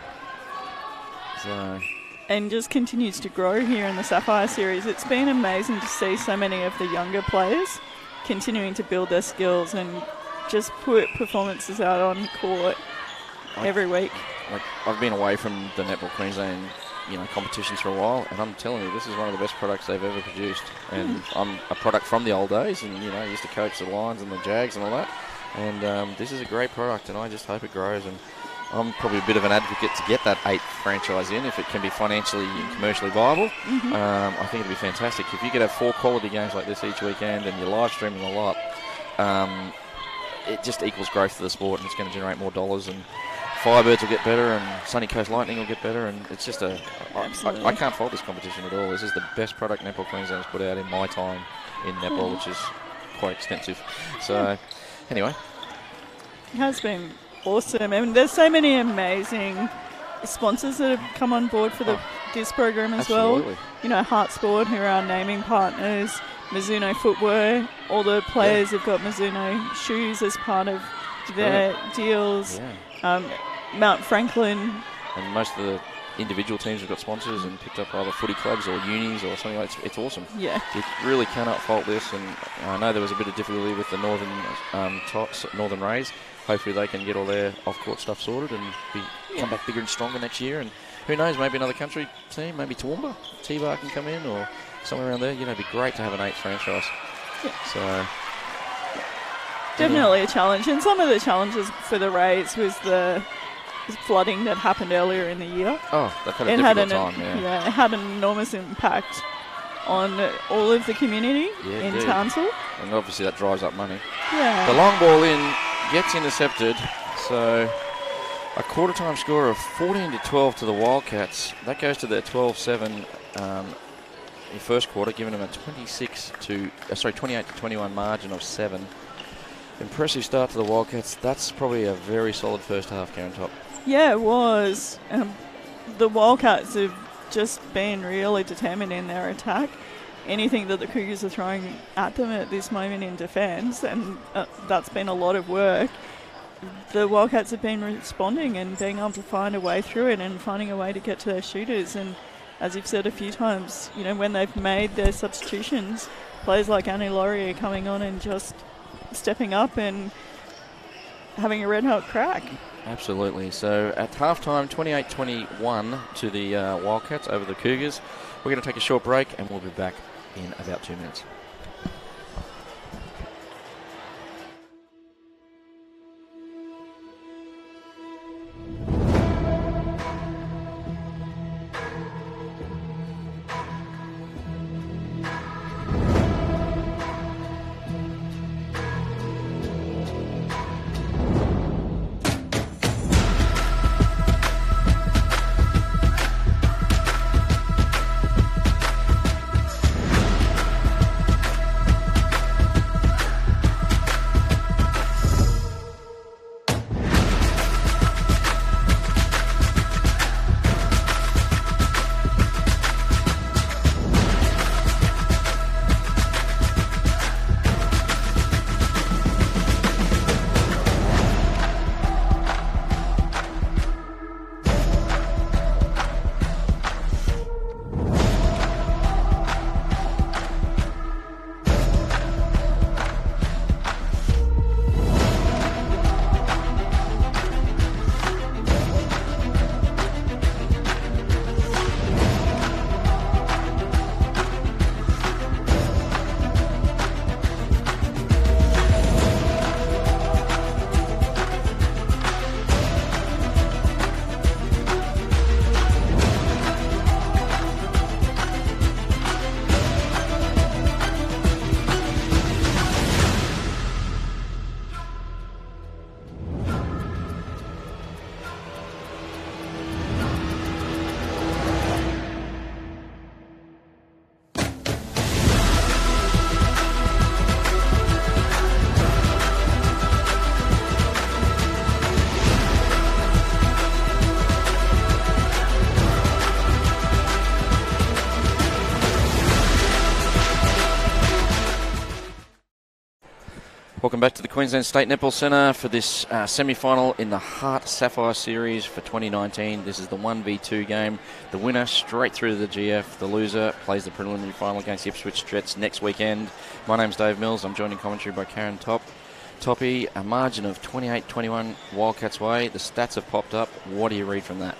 So... And just continues to grow here in the Sapphire Series. It's been amazing to see so many of the younger players continuing to build their skills and just put performances out on court every week. Like, I've been away from the Netball Queensland, competitions for a while, and I'm telling you, this is one of the best products they've ever produced. And I'm a product from the old days, and I used to coach the Lions and the Jags and all that. And this is a great product, and I just hope it grows. And I'm probably a bit of an advocate to get that 8th franchise in if it can be financially and commercially viable. I think it'd be fantastic. If you could have 4 quality games like this each weekend and you're live streaming a lot, it just equals growth for the sport, and it's going to generate more dollars, and Firebirds will get better and Sunny Coast Lightning will get better, and it's just I can't fault this competition at all. This is the best product Netball Queensland has put out in my time in netball, which is quite extensive. So anyway. It has been awesome. I mean, there's so many amazing sponsors that have come on board for this program as well. HART Sport, who are our naming partners, Mizuno Footwear, all the players have got Mizuno shoes as part of their deals. Mount Franklin. And most of the individual teams have got sponsors and picked up either footy clubs or unis or something like that. It's awesome. Yeah. You really cannot fault this, and I know there was a bit of difficulty with the Northern Rays. Hopefully they can get all their off-court stuff sorted and come back bigger and stronger next year. And who knows, maybe another country team, maybe Toowoomba, T-Bar can come in or somewhere around there. It'd be great to have an 8th franchise. Yeah. So definitely a challenge. And some of the challenges for the Rays was the flooding that happened earlier in the year. Oh, they've had a difficult time, yeah. It had an enormous impact on all of the community in Townsville. And obviously that drives up money. Yeah. The long ball in gets intercepted, so a quarter time score of 14-12 to the Wildcats. That goes to their 12-7 in first quarter, giving them a 28-21 margin of 7. Impressive start to the Wildcats. That's probably a very solid first half, Karen Top. Yeah, it was. The Wildcats have just been really determined in their attack. Anything that the Cougars are throwing at them at this moment in defence, and that's been a lot of work. The Wildcats have been responding and being able to find a way through it and finding a way to get to their shooters. And as you've said a few times, when they've made their substitutions, players like Annie Laurie are coming on and just stepping up and having a red hot crack. Absolutely. So at halftime, 28-21 to the Wildcats over the Cougars. We're going to take a short break and we'll be back in about 2 minutes. Welcome back to the Queensland State Netball Centre for this semi-final in the HART Sapphire Series for 2019. This is the 1v2 game. The winner straight through to the GF. The loser plays the preliminary final against the Ipswich Jets next weekend. My name's Dave Mills. I'm joined in commentary by Karen Toppy. A margin of 28-21 Wildcats way. The stats have popped up. What do you read from that?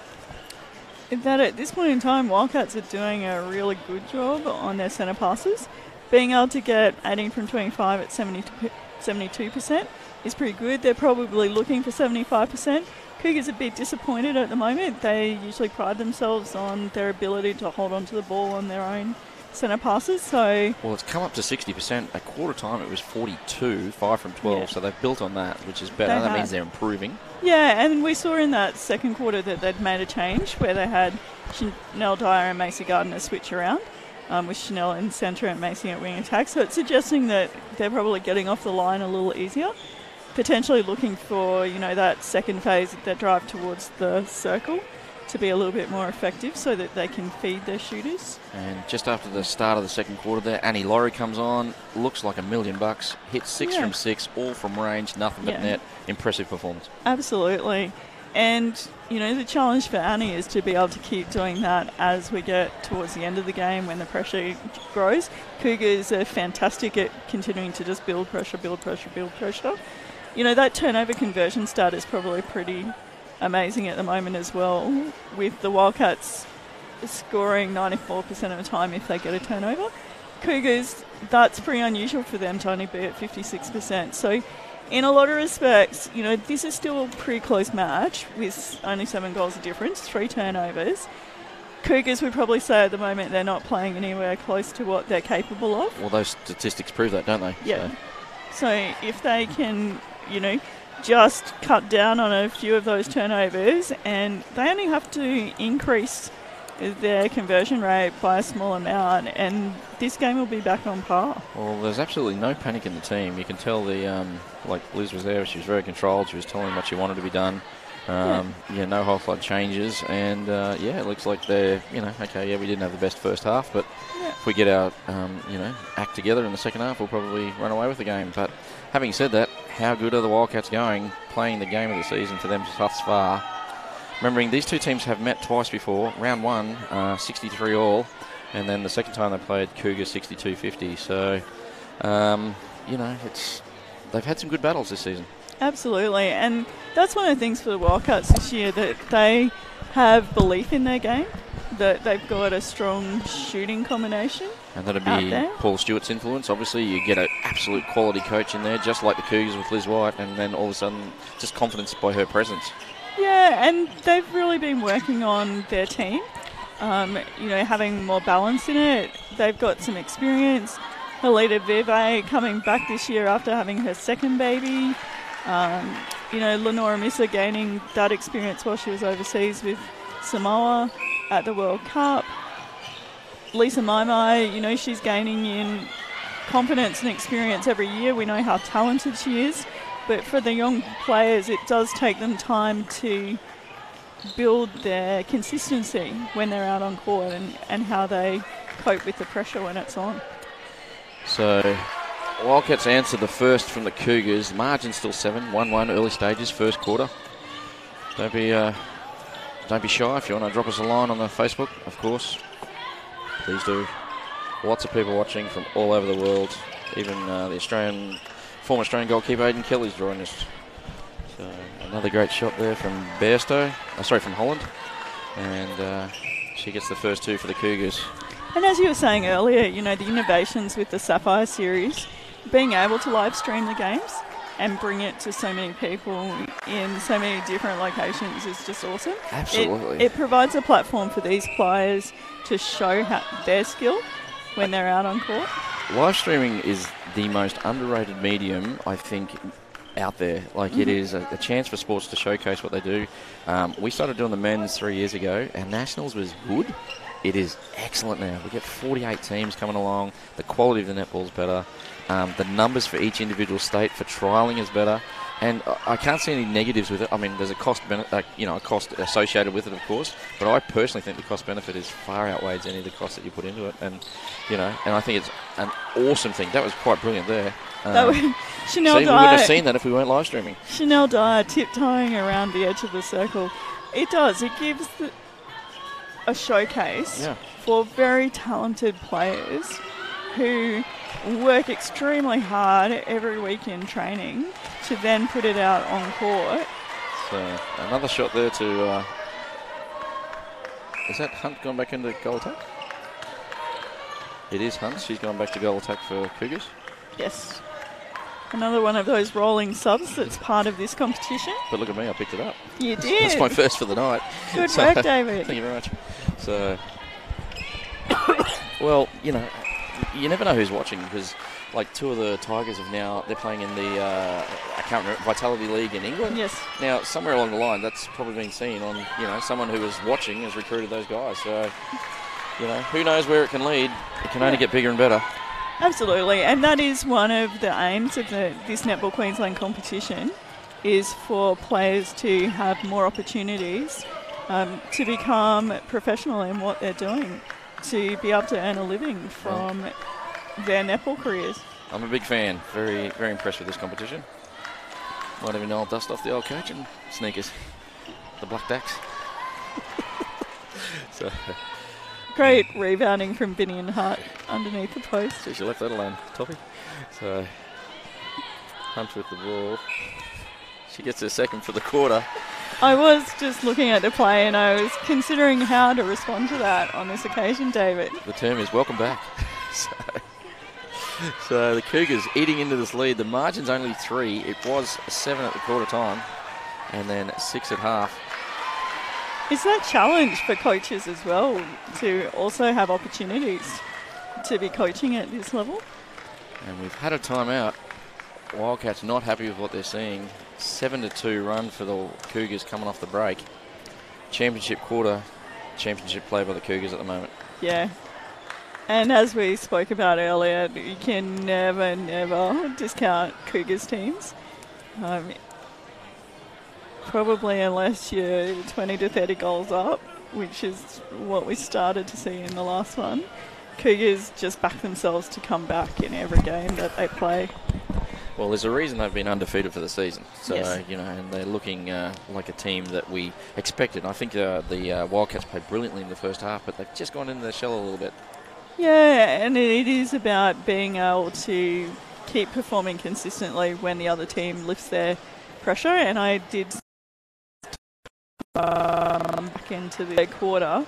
That at this point in time, Wildcats are doing a really good job on their centre passes. Being able to get 18 from 25 at 72% is pretty good. They're probably looking for 75%. Cougars are a bit disappointed at the moment. They usually pride themselves on their ability to hold on to the ball on their own centre passes. Well, it's come up to 60%. At quarter time, it was 42, 5 from 12. Yeah. So they've built on that, which is better. That means they're improving. Yeah, and we saw in that second quarter that they'd made a change where they had Chanel Dyer and Macy Gardner switch around. With Chanel in centre and Macy at wing attack. So it's suggesting that they're probably getting off the line a little easier, potentially looking for, that second phase, that drive towards the circle, to be a little bit more effective so that they can feed their shooters. And just after the start of the second quarter there, Annie Laurie comes on, looks like $1 million, hits 6 from 6, all from range, nothing but net. Impressive performance. Absolutely. And, the challenge for Annie is to be able to keep doing that as we get towards the end of the game when the pressure grows. Cougars are fantastic at continuing to just build pressure. That turnover conversion stat is probably pretty amazing at the moment as well, with the Wildcats scoring 94% of the time if they get a turnover. Cougars, that's pretty unusual for them to only be at 56%. So, in a lot of respects, this is still a pretty close match with only 7 goals of difference, 3 turnovers. Cougars would probably say at the moment they're not playing anywhere close to what they're capable of. Well, those statistics prove that, don't they? Yeah. So if they can, just cut down on a few of those turnovers, and they only have to increase their conversion rate by a small amount, and this game will be back on par. Well, there's absolutely no panic in the team. You can tell Liz was there. She was very controlled. She was telling them what she wanted to be done. No whole lot of changes, and it looks like they're, okay, we didn't have the best first half, but if we get our, act together in the second half, we'll probably run away with the game. But having said that, how good are the Wildcats going, playing the game of the season for them thus far? Remembering these two teams have met twice before. Round 1, 63 all, and then the second time they played, Cougars 62-50. So, they've had some good battles this season. Absolutely, and that's one of the things for the Wildcats this year, that they have belief in their game, that they've got a strong shooting combination. And that'd be Paul Stewart's influence. Obviously, you get an absolute quality coach in there, just like the Cougars with Liz White, and then all of a sudden, just confidence by her presence. Yeah, and they've really been working on their team, having more balance in it. They've got some experience. Helita Vive coming back this year after having her second baby. Lenora Missa gaining that experience while she was overseas with Samoa at the World Cup. Lisa Maimai, she's gaining in confidence and experience every year. We know how talented she is. But for the young players, it does take them time to build their consistency when they're out on court, and how they cope with the pressure when it's on. So, Wildcats answered the first from the Cougars. The margin's still 7, 1-1, early stages, first quarter. Don't be shy. If you want to drop us a line on the Facebook, of course, please do. Lots of people watching from all over the world. Even the former Australian goalkeeper Aidan Kelly's joined us. So another great shot there from from Holland. And she gets the first 2 for the Cougars. And as you were saying earlier, the innovations with the Sapphire series, being able to live stream the games and bring it to so many people in so many different locations is just awesome. Absolutely. It provides a platform for these players to show their skill when they're out on court. Live streaming is the most underrated medium, I think, out there. It is a chance for sports to showcase what they do. We started doing the men's 3 years ago, and Nationals was good. It is excellent now. We get 48 teams coming along. The quality of the netball is better. The numbers for each individual state for trialling is better. And I can't see any negatives with it. I mean, there's a cost associated with it, of course. But I personally think the cost benefit is far outweighs any of the costs that you put into it. And I think it's an awesome thing. That was quite brilliant there. Chanel we wouldn't have seen that if we weren't live streaming. Chanel Dyer tiptoeing around the edge of the circle. It does. It gives a showcase for very talented players who work extremely hard every week in training to then put it out on court. So another shot there to... is that Hunt gone back into goal attack? It is Hunt. She's gone back to goal attack for Cougars. Yes. Another one of those rolling subs that's part of this competition. But look at me, I picked it up. You did. That's my first for the night. Good work, David. Thank you very much. So, well, you never know who's watching because, like, two of the Tigers they're playing in the, I can't remember, Vitality League in England. Yes. Now, somewhere along the line, that's probably been seen on, someone who was watching has recruited those guys. So, who knows where it can lead. It can only get bigger and better. Absolutely, and that is one of the aims of this Netball Queensland competition, is for players to have more opportunities to become professional in what they're doing, to be able to earn a living from their netball careers. I'm a big fan, very, very impressed with this competition. Might even know I'll dust off the old coach and sneakers, the Black Dacks. So... Great rebounding from Vinny and Hart underneath the post. She left that alone, Toppy. So, Hunt with the ball. She gets her second for the quarter. I was just looking at the play and I was considering how to respond to that on this occasion, David. The term is welcome back. So the Cougars eating into this lead. The margin's only 3. It was 7 at the quarter time and then 6 at half. Is that challenge for coaches as well, to also have opportunities to be coaching at this level? And we've had a timeout. Wildcats not happy with what they're seeing. 7-2 run for the Cougars coming off the break. Championship quarter, championship play by the Cougars at the moment. Yeah. And as we spoke about earlier, you can never, never discount Cougars teams. Probably unless you're 20 to 30 goals up, which is what we started to see in the last one. Cougars just back themselves to come back in every game that they play. Well, there's a reason they've been undefeated for the season. So, yes. And they're looking like a team that we expected. I think the Wildcats played brilliantly in the first half, but they've just gone into their shell a little bit. Yeah, and it is about being able to keep performing consistently when the other team lifts their pressure, and I did back into the quarter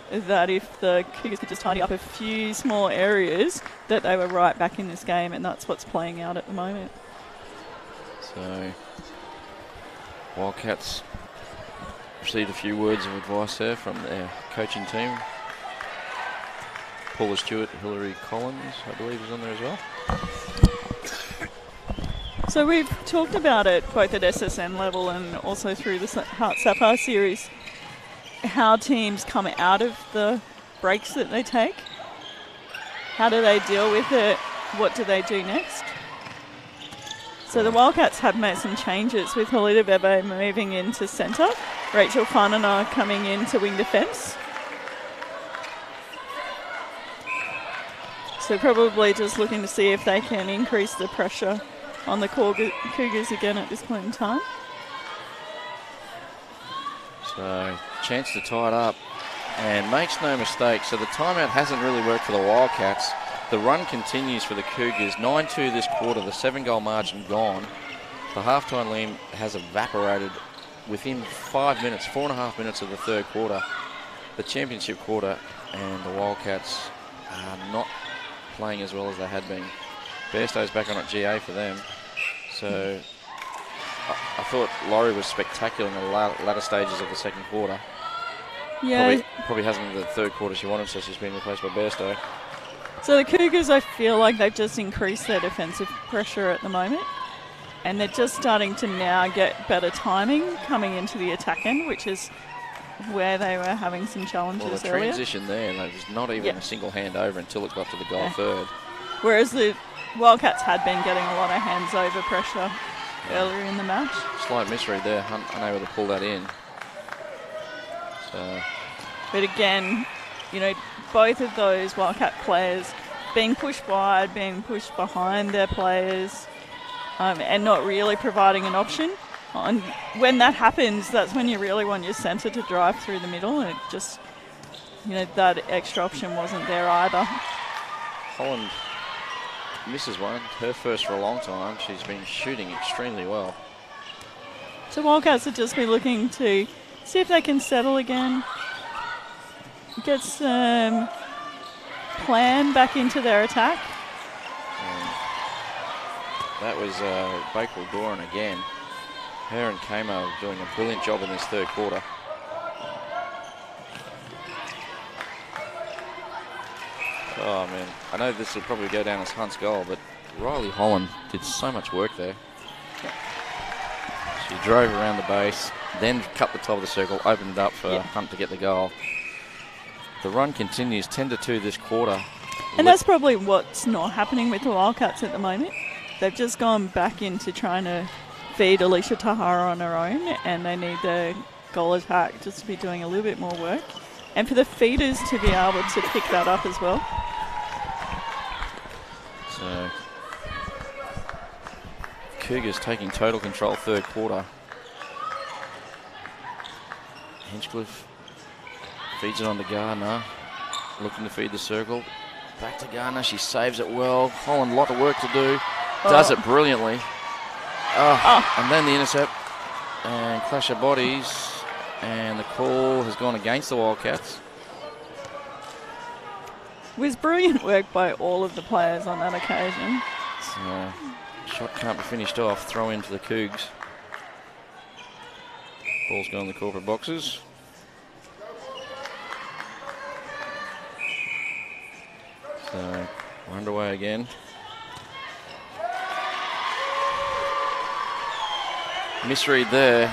that if the Cougars could just tidy up a few small areas, that they were right back in this game, and that's what's playing out at the moment. So Wildcats received a few words of advice there from their coaching team. Paula Stewart, Hillary Collins, I believe, is on there as well. So we've talked about it both at SSN level and also through the HART Sapphire series, how teams come out of the breaks that they take. How do they deal with it? What do they do next? So the Wildcats have made some changes with Halida Bebe moving into centre, Rachel Farnana coming into wing defence. So probably just looking to see if they can increase the pressure on the Cougars again at this point in time. So, chance to tie it up, and makes no mistake. So the timeout hasn't really worked for the Wildcats. The run continues for the Cougars. 9-2 this quarter, the 7-goal margin gone. The halftime lead has evaporated within 5 minutes, 4.5 minutes of the third quarter. The championship quarter, and the Wildcats are not playing as well as they had been. Bairstow's back on at GA for them. So I thought Laurie was spectacular in the latter stages of the second quarter. Yeah. Probably hasn't in the third quarter she wanted, so she's been replaced by Bairstow. So the Cougars, I feel like they've just increased their defensive pressure at the moment. And they're just starting to now get better timing coming into the attack end, which is where they were having some challenges earlier. Well, the transition there, there was not even a single hand over until it got to the goal third. Whereas the Wildcats had been getting a lot of hands over pressure earlier in the match. Slight misread there, Hunt unable to pull that in. So. But again, you know, both of those Wildcat players being pushed wide, being pushed behind their players, and not really providing an option. And when that happens, that's when you really want your centre to drive through the middle, and it just, you know, that extra option wasn't there either. Holland misses one, her first for a long time. She's been shooting extremely well. So Wildcats will just be looking to see if they can settle again, get some plan back into their attack. That was Bakewell Doran again. Her and Kamo are doing a brilliant job in this third quarter. Oh man, I know this will probably go down as Hunt's goal, but Riley Holland did so much work there. She drove around the base, then cut the top of the circle, opened it up for Hunt to get the goal. The run continues, 10-2 this quarter. And that's probably what's not happening with the Wildcats at the moment. They've just gone back into trying to feed Alicia Tahara on her own, and they need the goal attack just to be doing a little bit more work. And for the feeders to be able to pick that up as well. So, Cougars taking total control third quarter. Hinchcliffe feeds it on to Gardner, looking to feed the circle. Back to Gardner, she saves it well. Holland, a lot of work to do. Does it brilliantly. And then the intercept and clash of bodies, and the call has gone against the Wildcats. It was brilliant work by all of the players on that occasion. So, shot can't be finished off. Throw into the Cougs. Ball's gone in the corporate boxes. So, we're underway again. Misread there.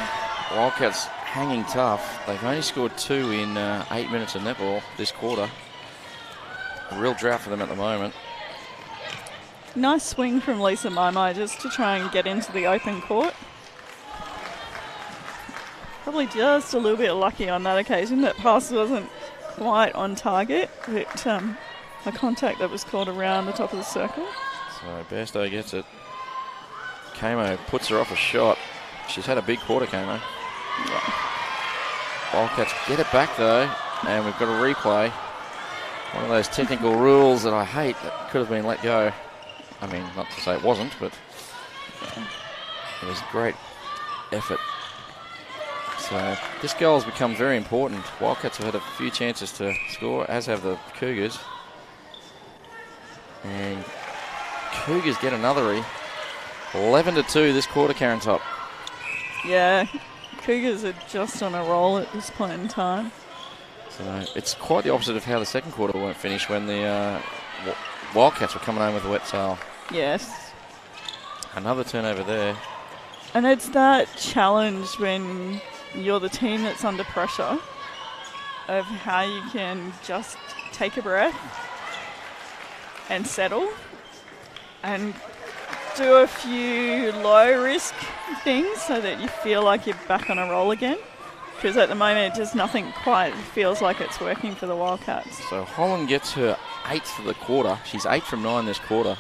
Wildcats hanging tough. They've only scored 2 in 8 minutes of netball this quarter. A real drought for them at the moment. Nice swing from Lisa Maimai just to try and get into the open court. Probably just a little bit lucky on that occasion. That pass wasn't quite on target, but a contact that was called around the top of the circle. So Bairstow gets it. Kamo puts her off a shot. She's had a big quarter, Kamo. Yeah. Wildcats get it back though, and we've got a replay. One of those technical rules that I hate that could have been let go. I mean, not to say it wasn't, but it was great effort. So this goal has become very important. Wildcats have had a few chances to score, as have the Cougars. And Cougars get another 11-2 this quarter, Karen Top. Yeah, Cougars are just on a roll at this point in time. So it's quite the opposite of how the second quarter won't finish when the Wildcats were coming home with a wet towel. Yes. Another turnover there. And it's that challenge when you're the team that's under pressure of how you can just take a breath and settle and do a few low-risk things so that you feel like you're back on a roll again. Because at the moment, just nothing quite feels like it's working for the Wildcats. So Holland gets her 8th for the quarter. She's 8 from 9 this quarter.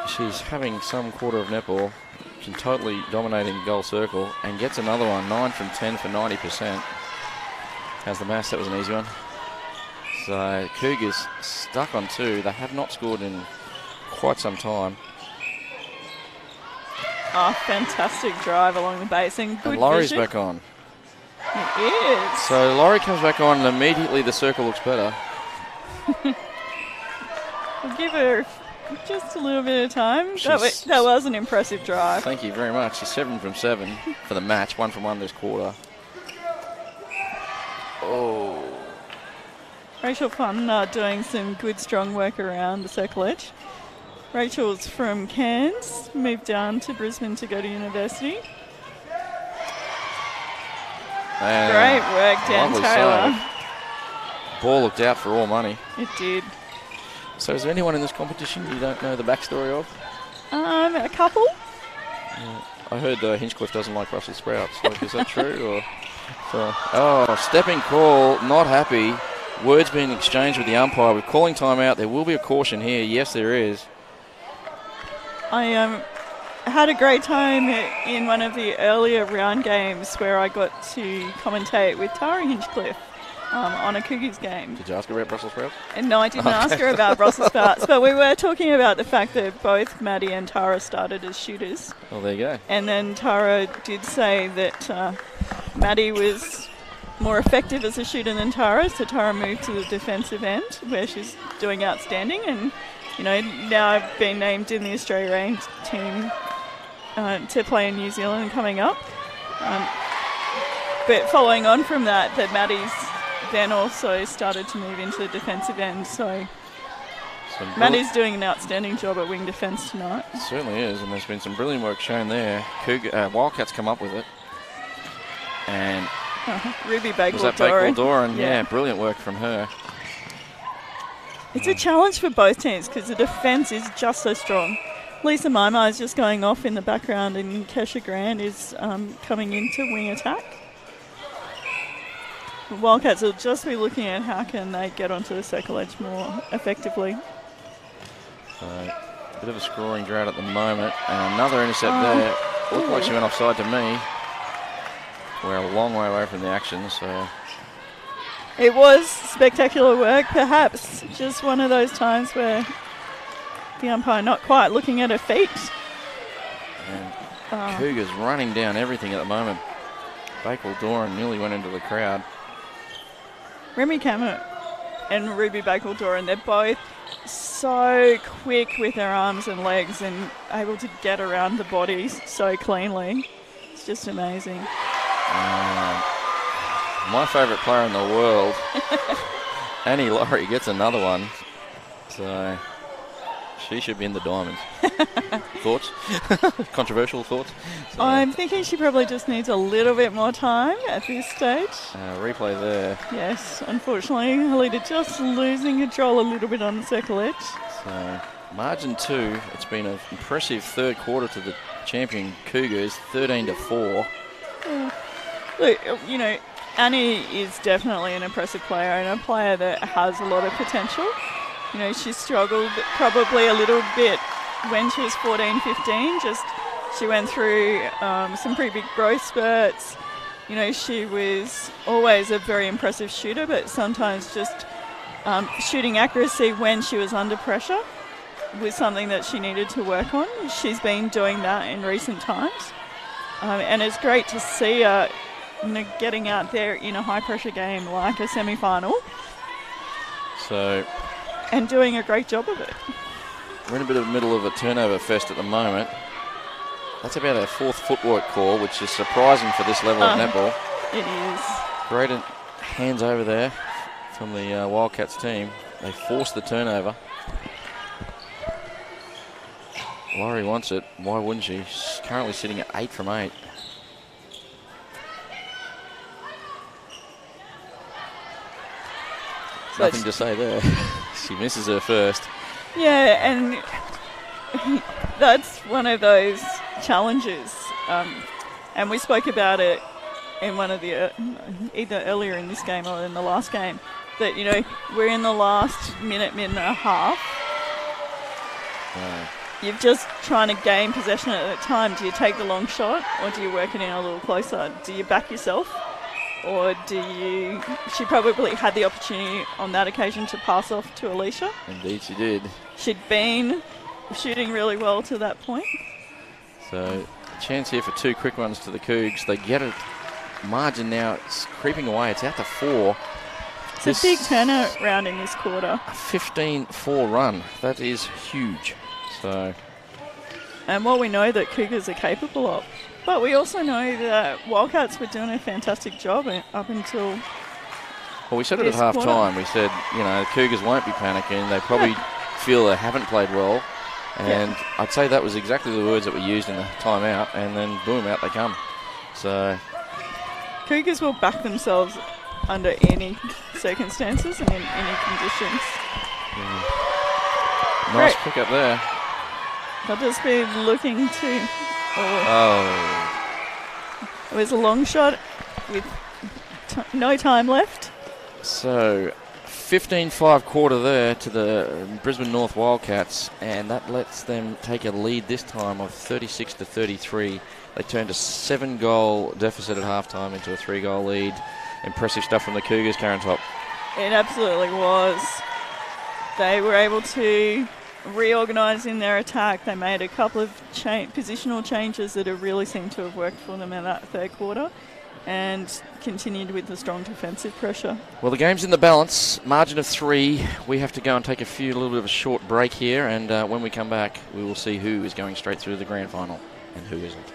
She's having some quarter of netball. She's totally dominating the goal circle and gets another one, 9 from 10 for 90%. How's the maths? That was an easy one. So Cougars stuck on 2. They have not scored in quite some time. Oh, fantastic drive along the base and good And Laurie's vision. back on. It is. So Laurie comes back on and immediately the circle looks better. We'll give her just a little bit of time. She's- That was an impressive drive. Thank you very much. She's 7 from 7 for the match, 1 from 1 this quarter. Oh. Rachel Fun doing some good strong work around the circle edge. Rachel's from Cairns, moved down to Brisbane to go to university. Great work, Dan lovely Taylor. save. Ball looked out for all money. It did. So is there anyone in this competition you don't know the backstory of? A couple. I heard Hinchcliffe doesn't like Brussels sprouts. Like, is that true? Or stepping call, not happy. Words being exchanged with the umpire. We're calling timeout. There will be a caution here. Yes, there is. I had a great time in one of the earlier round games where I got to commentate with Tara Hinchcliffe on a Cougars game. Did you ask her about Brussels sprouts? And no, I didn't ask her about Brussels sprouts, but we were talking about the fact that both Maddie and Tara started as shooters. Oh, there you go. And then Tara did say that Maddie was more effective as a shooter than Tara, so Tara moved to the defensive end where she's doing outstanding, and now I've been named in the Australia range team to play in New Zealand coming up. But following on from that Maddie's then also started to move into the defensive end, so Maddie's doing an outstanding job at wing defence tonight. It certainly is, and there's been some brilliant work shown there. Wildcats come up with it, and Ruby Bakewell-Doran. Was that Bakewell-Doran? Yeah, brilliant work from her. It's a challenge for both teams because the defence is just so strong. Lisa Maima is just going off in the background, and Kesha Grand is coming into wing attack. The Wildcats will just be looking at how can they get onto the circle edge more effectively. So, bit of a scoring drought at the moment, and another intercept there. Looked like she went offside to me. We're a long way away from the action, so... It was spectacular work, perhaps just one of those times where the umpire not quite looking at her feet. And Cougars running down everything at the moment. Bakewell-Doran nearly went into the crowd. Remy Cameron and Ruby Bakewell-Doran, they're both so quick with their arms and legs and able to get around the bodies so cleanly. It's just amazing. My favourite player in the world, Annie Laurie, gets another one. So she should be in the Diamonds. Thoughts? Controversial thoughts? So, I'm thinking she probably just needs a little bit more time at this stage. Replay there. Yes, unfortunately, Halita just losing control a little bit on the circle edge. So margin 2, it's been an impressive third quarter to the champion Cougars, 13-4. Look, Annie is definitely an impressive player and a player that has a lot of potential. She struggled probably a little bit when she was 14, 15. She went through some pretty big growth spurts. She was always a very impressive shooter, but sometimes just shooting accuracy when she was under pressure was something that she needed to work on. She's been doing that in recent times. And it's great to see her getting out there in a high-pressure game like a semi-final. And doing a great job of it. We're in a bit of the middle of a turnover fest at the moment. That's about our fourth footwork call, which is surprising for this level of netball. It is. Great hands over there from the Wildcats team. They forced the turnover. Laurie wants it. Why wouldn't she? She's currently sitting at 8 from 8. Nothing to say there. She misses her first. Yeah, and that's one of those challenges. And we spoke about it in one of the, either earlier in this game or in the last game, that, we're in the last minute and a half. You're just trying to gain possession at that time. Do you take the long shot or do you work it in a little closer? Do you back yourself? Or she probably had the opportunity on that occasion to pass off to Alicia. Indeed she did. She'd been shooting really well to that point. So, a chance here for 2 quick runs to the Cougs. They get it. Margin now, it's creeping away. It's out to 4. It's a big turnaround in this quarter. A 15-4 run. That is huge. So, and what we know that Cougars are capable of. But we also know that Wildcats were doing a fantastic job up until... Well, we said it at half-time. We said, the Cougars won't be panicking. They probably feel they haven't played well. And I'd say that was exactly the words that were used in the timeout. And then, boom, out they come. So... Cougars will back themselves under any circumstances and in any conditions. Nice pick up there. They'll just be looking to Oh. It was a long shot with no time left. So 15-5 quarter there to the Brisbane North Wildcats, and that lets them take a lead this time of 36-33. They turned a 7-goal deficit at halftime into a 3-goal lead. Impressive stuff from the Cougars, Karen Top. It absolutely was. They were able to reorganise in their attack. They made a couple of positional changes that have really seemed to have worked for them in that third quarter, and continued with the strong defensive pressure. Well, the game's in the balance, margin of 3. We have to go and take a little bit of a short break here, and when we come back, we will see who is going straight through to the grand final and who isn't.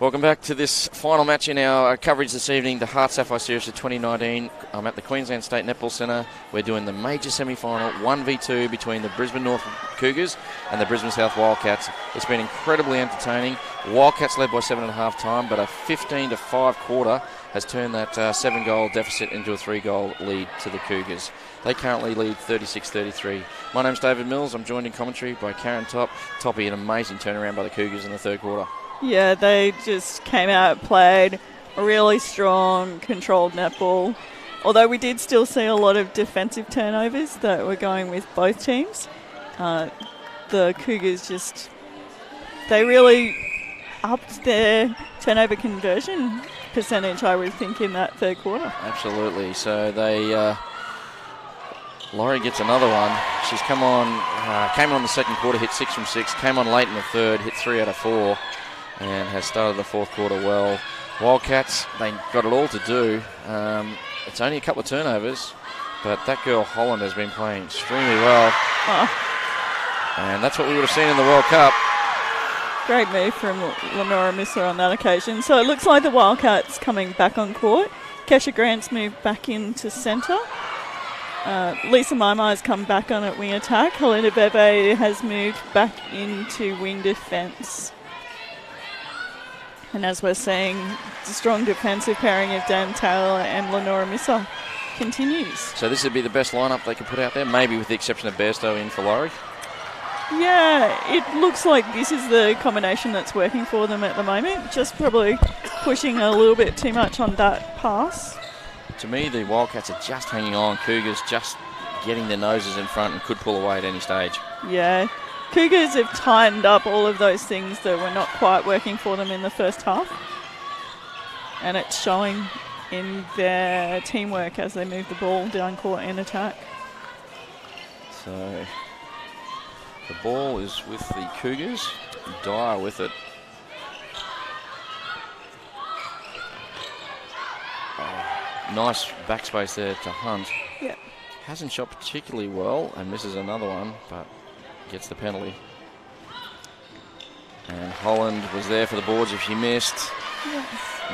Welcome back to this final match in our coverage this evening, the HART Sapphire Series of 2019. I'm at the Queensland State Netball Centre. We're doing the major semi-final 1v2 between the Brisbane North Cougars and the Brisbane South Wildcats. It's been incredibly entertaining. Wildcats led by 7 at half time, but a 15-5 quarter has turned that 7-goal deficit into a 3-goal lead to the Cougars. They currently lead 36-33. My name's David Mills. I'm joined in commentary by Karen Top. Toppy, an amazing turnaround by the Cougars in the third quarter. Yeah, they just came out, played a really strong, controlled netball. Although we did still see a lot of defensive turnovers that were going with both teams. The Cougars they really upped their turnover conversion percentage, I would think, in that third quarter. Absolutely. So Laurie gets another one. She's come on, came on the second quarter, hit 6 from 6, came on late in the third, hit 3 out of 4. And has started the fourth quarter well. Wildcats, they got it all to do. It's only a couple of turnovers, but that girl Holland has been playing extremely well. And that's what we would have seen in the World Cup. Great move from Lenora Misser on that occasion. So it looks like the Wildcats coming back on court. Kesha Grant's moved back into centre. Lisa Maimai has come back on at wing attack. Helena Bebe has moved back into wing defence. And as we're seeing, the strong defensive pairing of Dan Taylor and Lenora Misser continues. So this would be the best lineup they could put out there, maybe with the exception of Bairstow in for Laurie? Yeah, it looks like this is the combination that's working for them at the moment. Just probably pushing a little bit too much on that pass. To me, the Wildcats are just hanging on. Cougars just getting their noses in front and could pull away at any stage. Yeah. Cougars have tightened up all of those things that were not quite working for them in the first half. And it's showing in their teamwork as they move the ball down court in attack. So the ball is with the Cougars. Dyer with it. Nice backspace there to Hunt. Yeah. Hasn't shot particularly well and misses another one, but gets the penalty. And Holland was there for the boards if she missed. Yes.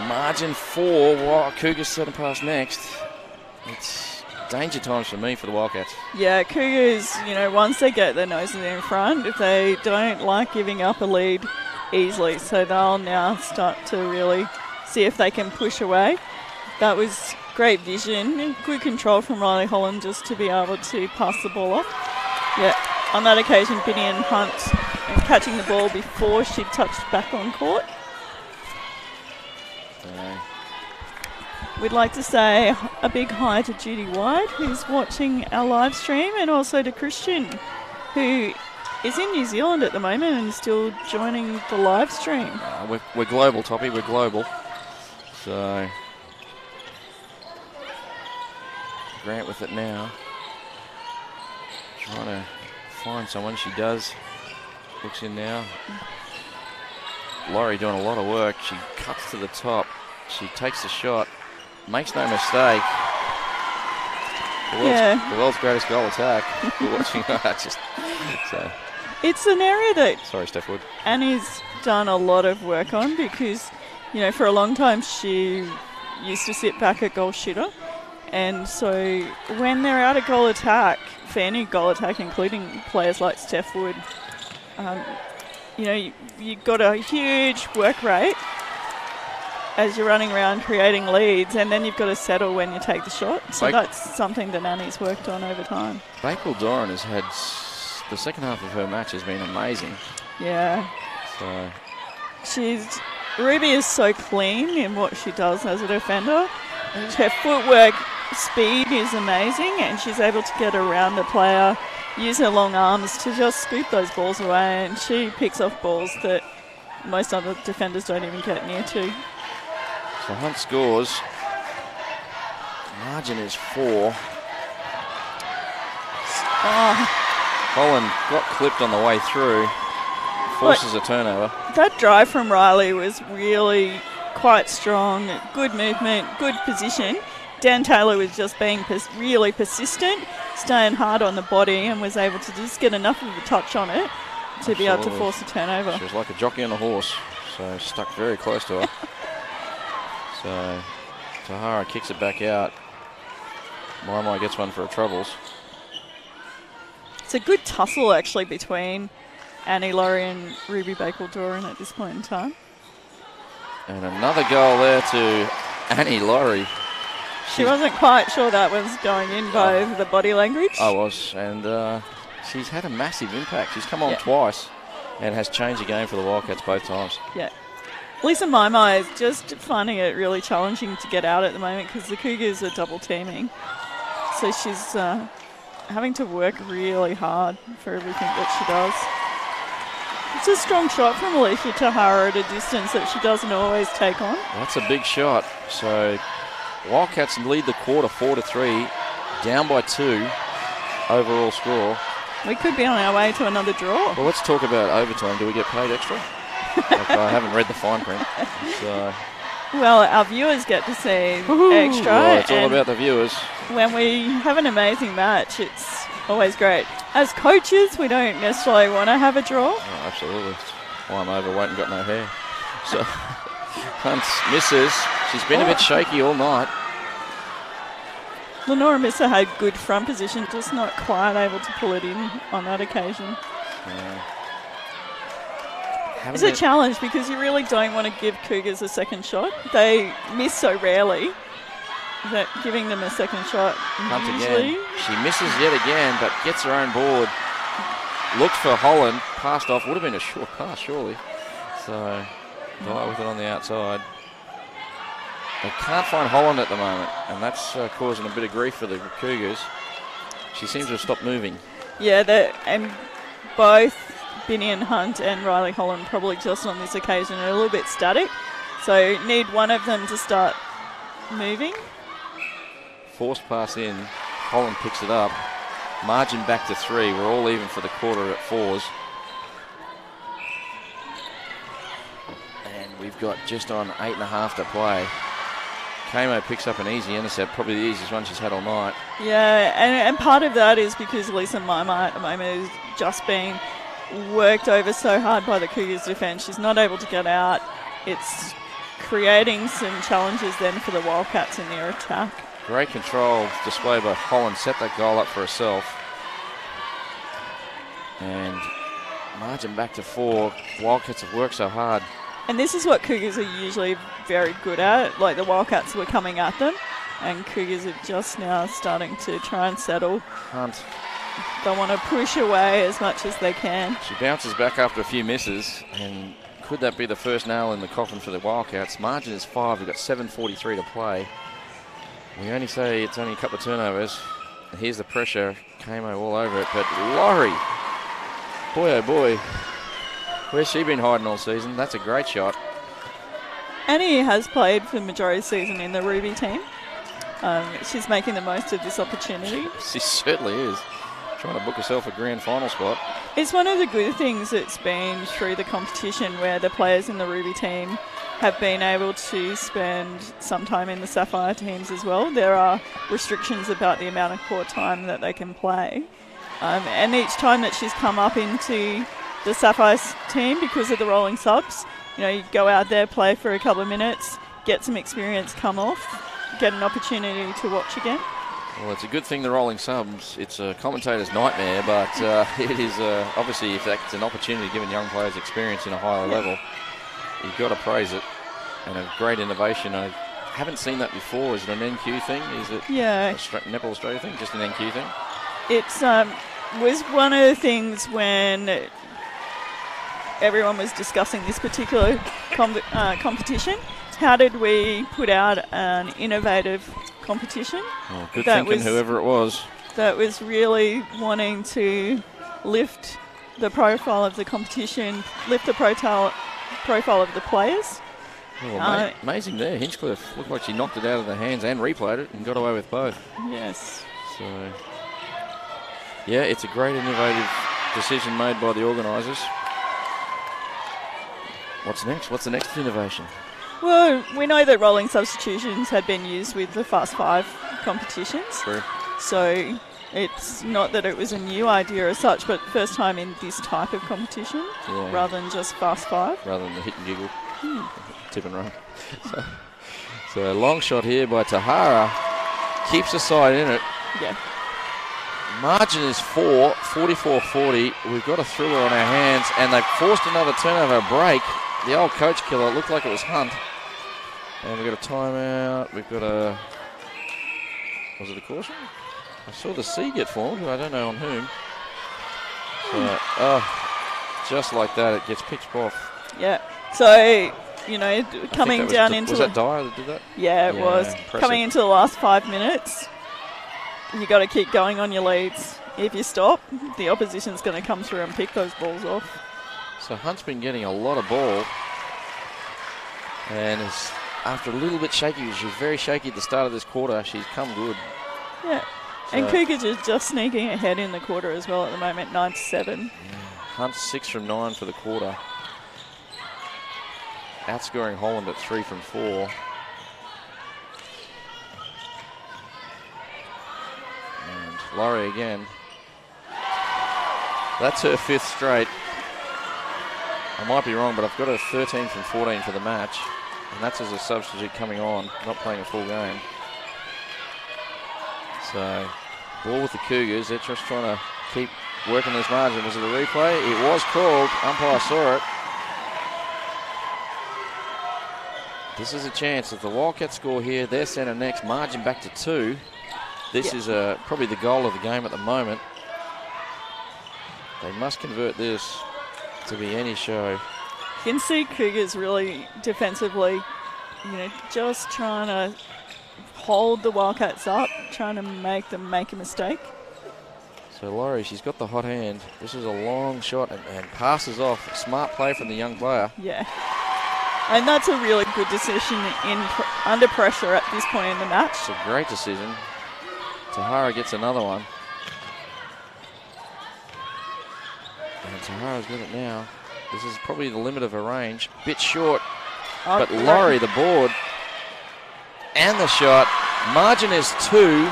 Margin 4, while Cougars set pass next. It's danger times for me for the Wildcats. Yeah, Cougars, once they get their noses in front, if they don't like giving up a lead easily, so they'll now start to really see if they can push away. That was great vision and good control from Riley Holland just to be able to pass the ball off. Yeah, on that occasion, Binion Hunt catching the ball before she touched back on court. We'd like to say a big hi to Judy White, who's watching our live stream, and also to Christian, who is in New Zealand at the moment and still joining the live stream. We're global, Toppy. We're global. So Grant with it now. Trying to find someone. She does. Looks in now. Laurie doing a lot of work. She cuts to the top. She takes the shot. Makes no mistake. The world's greatest goal attack. We're watching that. So. It's an area that Steph Wood. Annie's done a lot of work on because, you know, for a long time she used to sit back at goal shooter. And so when they're out of goal attack, for any goal attack, including players like Steph Wood, you know, you've got a huge work rate as you're running around creating leads, and then you've got to settle when you take the shot. So that's something that Annie's worked on over time. Bakewell Doran has had the second half of her match has been amazing. Yeah. So Ruby is so clean in what she does as a defender. Her footwork speed is amazing, and she's able to get around the player, use her long arms to just scoop those balls away, and she picks off balls that most other defenders don't even get near to. So Hunt scores. Margin is 4. Holland got clipped on the way through. Forces a turnover. That drive from Riley was really quite strong. Good movement, good position. Dan Taylor was just being really persistent, staying hard on the body, and was able to just get enough of a touch on it to be able to force a turnover. She was like a jockey on a horse, so stuck very close to her. So Tahara kicks it back out. Mai gets one for her troubles. It's a good tussle actually between Annie Laurie and Ruby Bakewell-Doran at this point in time. And another goal there to Annie Laurie. She wasn't quite sure that was going in by the body language. I was, and she's had a massive impact. She's come on twice and has changed the game for the Wildcats both times. Yeah. Lisa Maimai is just finding it really challenging to get out at the moment because the Cougars are double teaming. So she's having to work really hard for everything that she does. It's a strong shot from Alicia Tahara at a distance that she doesn't always take on. That's a big shot. So Wildcats lead the quarter 4-3, down by 2 overall score. We could be on our way to another draw. Well, let's talk about overtime. Do we get paid extra? I haven't read the fine print. So. Well, our viewers get to see extra. Well, it's all about the viewers. When we have an amazing match, it's always great. As coaches, we don't necessarily want to have a draw. Oh, absolutely. That's why I'm overweight and got no hair. So Hunt misses. She's been a bit shaky all night. Lenora Misser had good front position, just not quite able to pull it in on that occasion. It's a challenge because you really don't want to give Cougars a second shot. They miss so rarely that giving them a second shot usually. Again. She misses yet again, but gets her own board. Looked for Holland, passed off. Would have been a short pass, surely. So, Dyer with it on the outside. They can't find Holland at the moment, and that's causing a bit of grief for the Cougars. She seems to have stopped moving. Yeah, and both Binion Hunt and Riley Holland probably just on this occasion are a little bit static. So need one of them to start moving. Forced pass in. Holland picks it up. Margin back to 3. We're all even for the quarter at 4s. And we've got just on 8.5 to play. Kamo picks up an easy intercept, probably the easiest one she's had all night. Yeah, and part of that is because Lisa Maimai at the moment is just being worked over so hard by the Cougars defence. She's not able to get out. It's creating some challenges then for the Wildcats in their attack. Great control displayed by Holland. Set that goal up for herself. And margin back to 4. Wildcats have worked so hard. And this is what Cougars are usually very good at. Like the Wildcats were coming at them, and Cougars are just now starting to try and settle. Hunt. They want to push away as much as they can. She bounces back after a few misses, and could that be the first nail in the coffin for the Wildcats? Margin is 5. We've got 7:43 to play. We only say it's only a couple of turnovers. Here's the pressure. Kamo all over it, but Laurie, boy oh boy, where's she been hiding all season? That's a great shot. Annie has played for the majority of the season in the Ruby team. She's making the most of this opportunity. She certainly is. Trying to book herself a grand final spot. It's one of the good things that's been through the competition where the players in the Ruby team have been able to spend some time in the Sapphire teams as well. There are restrictions about the amount of court time that they can play. And each time that she's come up into the Sapphire team because of the rolling subs, you go out there, play for a couple of minutes, get some experience, come off, get an opportunity to watch again. Well, it's a good thing the rolling subs. It's a commentator's nightmare, but it is obviously if that's an opportunity giving young players experience in a higher level, you've got to praise it. And a great innovation. I haven't seen that before. Is it an NQ thing? Is it a Netball Australia thing? Just an NQ thing? It's was one of the things when everyone was discussing this particular competition. How did we put out an innovative competition? Oh, good thinking, whoever it was. That was really wanting to lift the profile of the competition, lift the profile of the players. Oh, amazing there. Hinchcliffe looked like she knocked it out of the hands and replayed it and got away with both. Yes. So, yeah, it's a great innovative decision made by the organisers. What's next? What's the next innovation? Well, we know that rolling substitutions had been used with the Fast 5 competitions. True. So it's not that it was a new idea as such, but first time in this type of competition rather than just Fast 5. Rather than the hit and giggle. Tip and run. So a long shot here by Tahara. Keeps the side in it. Yeah. Margin is 4, 44-40. We've got a thriller on our hands, and they've forced another turnover break. The old coach killer, it looked like it was Hunt. And we've got a timeout. We've got a... Was it a caution? I saw the C get formed, but I don't know on whom. So, just like that, it gets pitched off. Yeah. So, coming down into... Was that Dyer that did that? Yeah, it was. Impressive. Coming into the last 5 minutes, you got to keep going on your leads. If you stop, the opposition's going to come through and pick those balls off. So Hunt's been getting a lot of ball. And after a little bit shaky, she was very shaky at the start of this quarter, she's come good. Yeah. So, and Cougars is just sneaking ahead in the quarter as well at the moment, 9-7. Yeah. Hunt's 6 from 9 for the quarter. Outscoring Holland at 3 from 4. And Laurie again. That's her 5th straight. I might be wrong, but I've got her 13 from 14 for the match. And that's as a substitute coming on, not playing a full game. So, ball with the Cougars. They're just trying to keep working this margin. Was it a replay? It was called. Umpire saw it. This is a chance. If the Wildcats score here, they're centre next. Margin back to 2. This is probably the goal of the game at the moment. They must convert this to be any show. You can see Cougars really defensively, just trying to hold the Wildcats up, trying to make them make a mistake. So Laurie, she's got the hot hand. This is a long shot and passes off. Smart play from the young player. Yeah. And that's a really good decision under pressure at this point in the match. It's a great decision. Tahara gets another one. And Tahara's got it now. This is probably the limit of her range. Bit short, but Laurie, the board, and the shot. Margin is 2.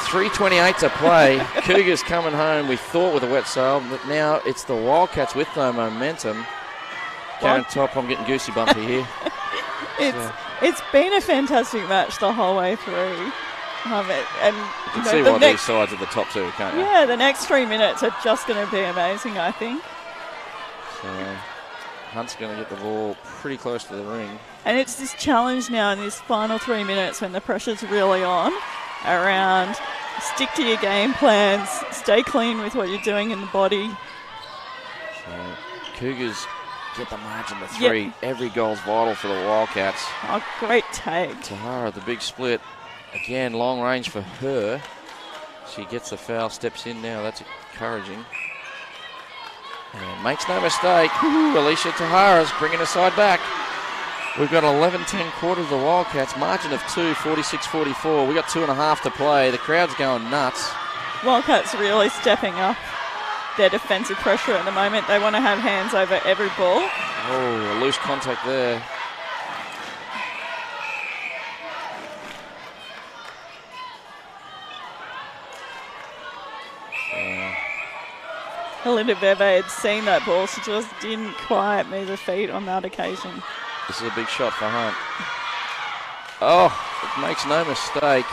3:28 to play. Cougars coming home, we thought, with a wet sail, but now it's the Wildcats with no momentum. Down top, I'm getting goosey bumpy here. It's been a fantastic match the whole way through. And you can see why these sides are the top 2, can't you? Yeah, the next 3 minutes are just going to be amazing, I think. So, Hunt's going to get the ball pretty close to the ring. And it's this challenge now in this final 3 minutes when the pressure's really on around stick to your game plans, stay clean with what you're doing in the body. So Cougars get the margin to 3. Yep. Every goal's vital for the Wildcats. Oh, great take. Tahara, the big split. Again, long range for her. She gets the foul, steps in now. That's encouraging. And makes no mistake. Alicia Tahara's bringing her side back. We've got 11-10 quarter of the Wildcats. Margin of 2, 46-44. We've got 2.5 to play. The crowd's going nuts. Wildcats really stepping up their defensive pressure at the moment. They want to have hands over every ball. Oh, a loose contact there. Helena Bebe had seen that ball. She just didn't quite move her feet on that occasion. This is a big shot for Hunt. Oh, it makes no mistake.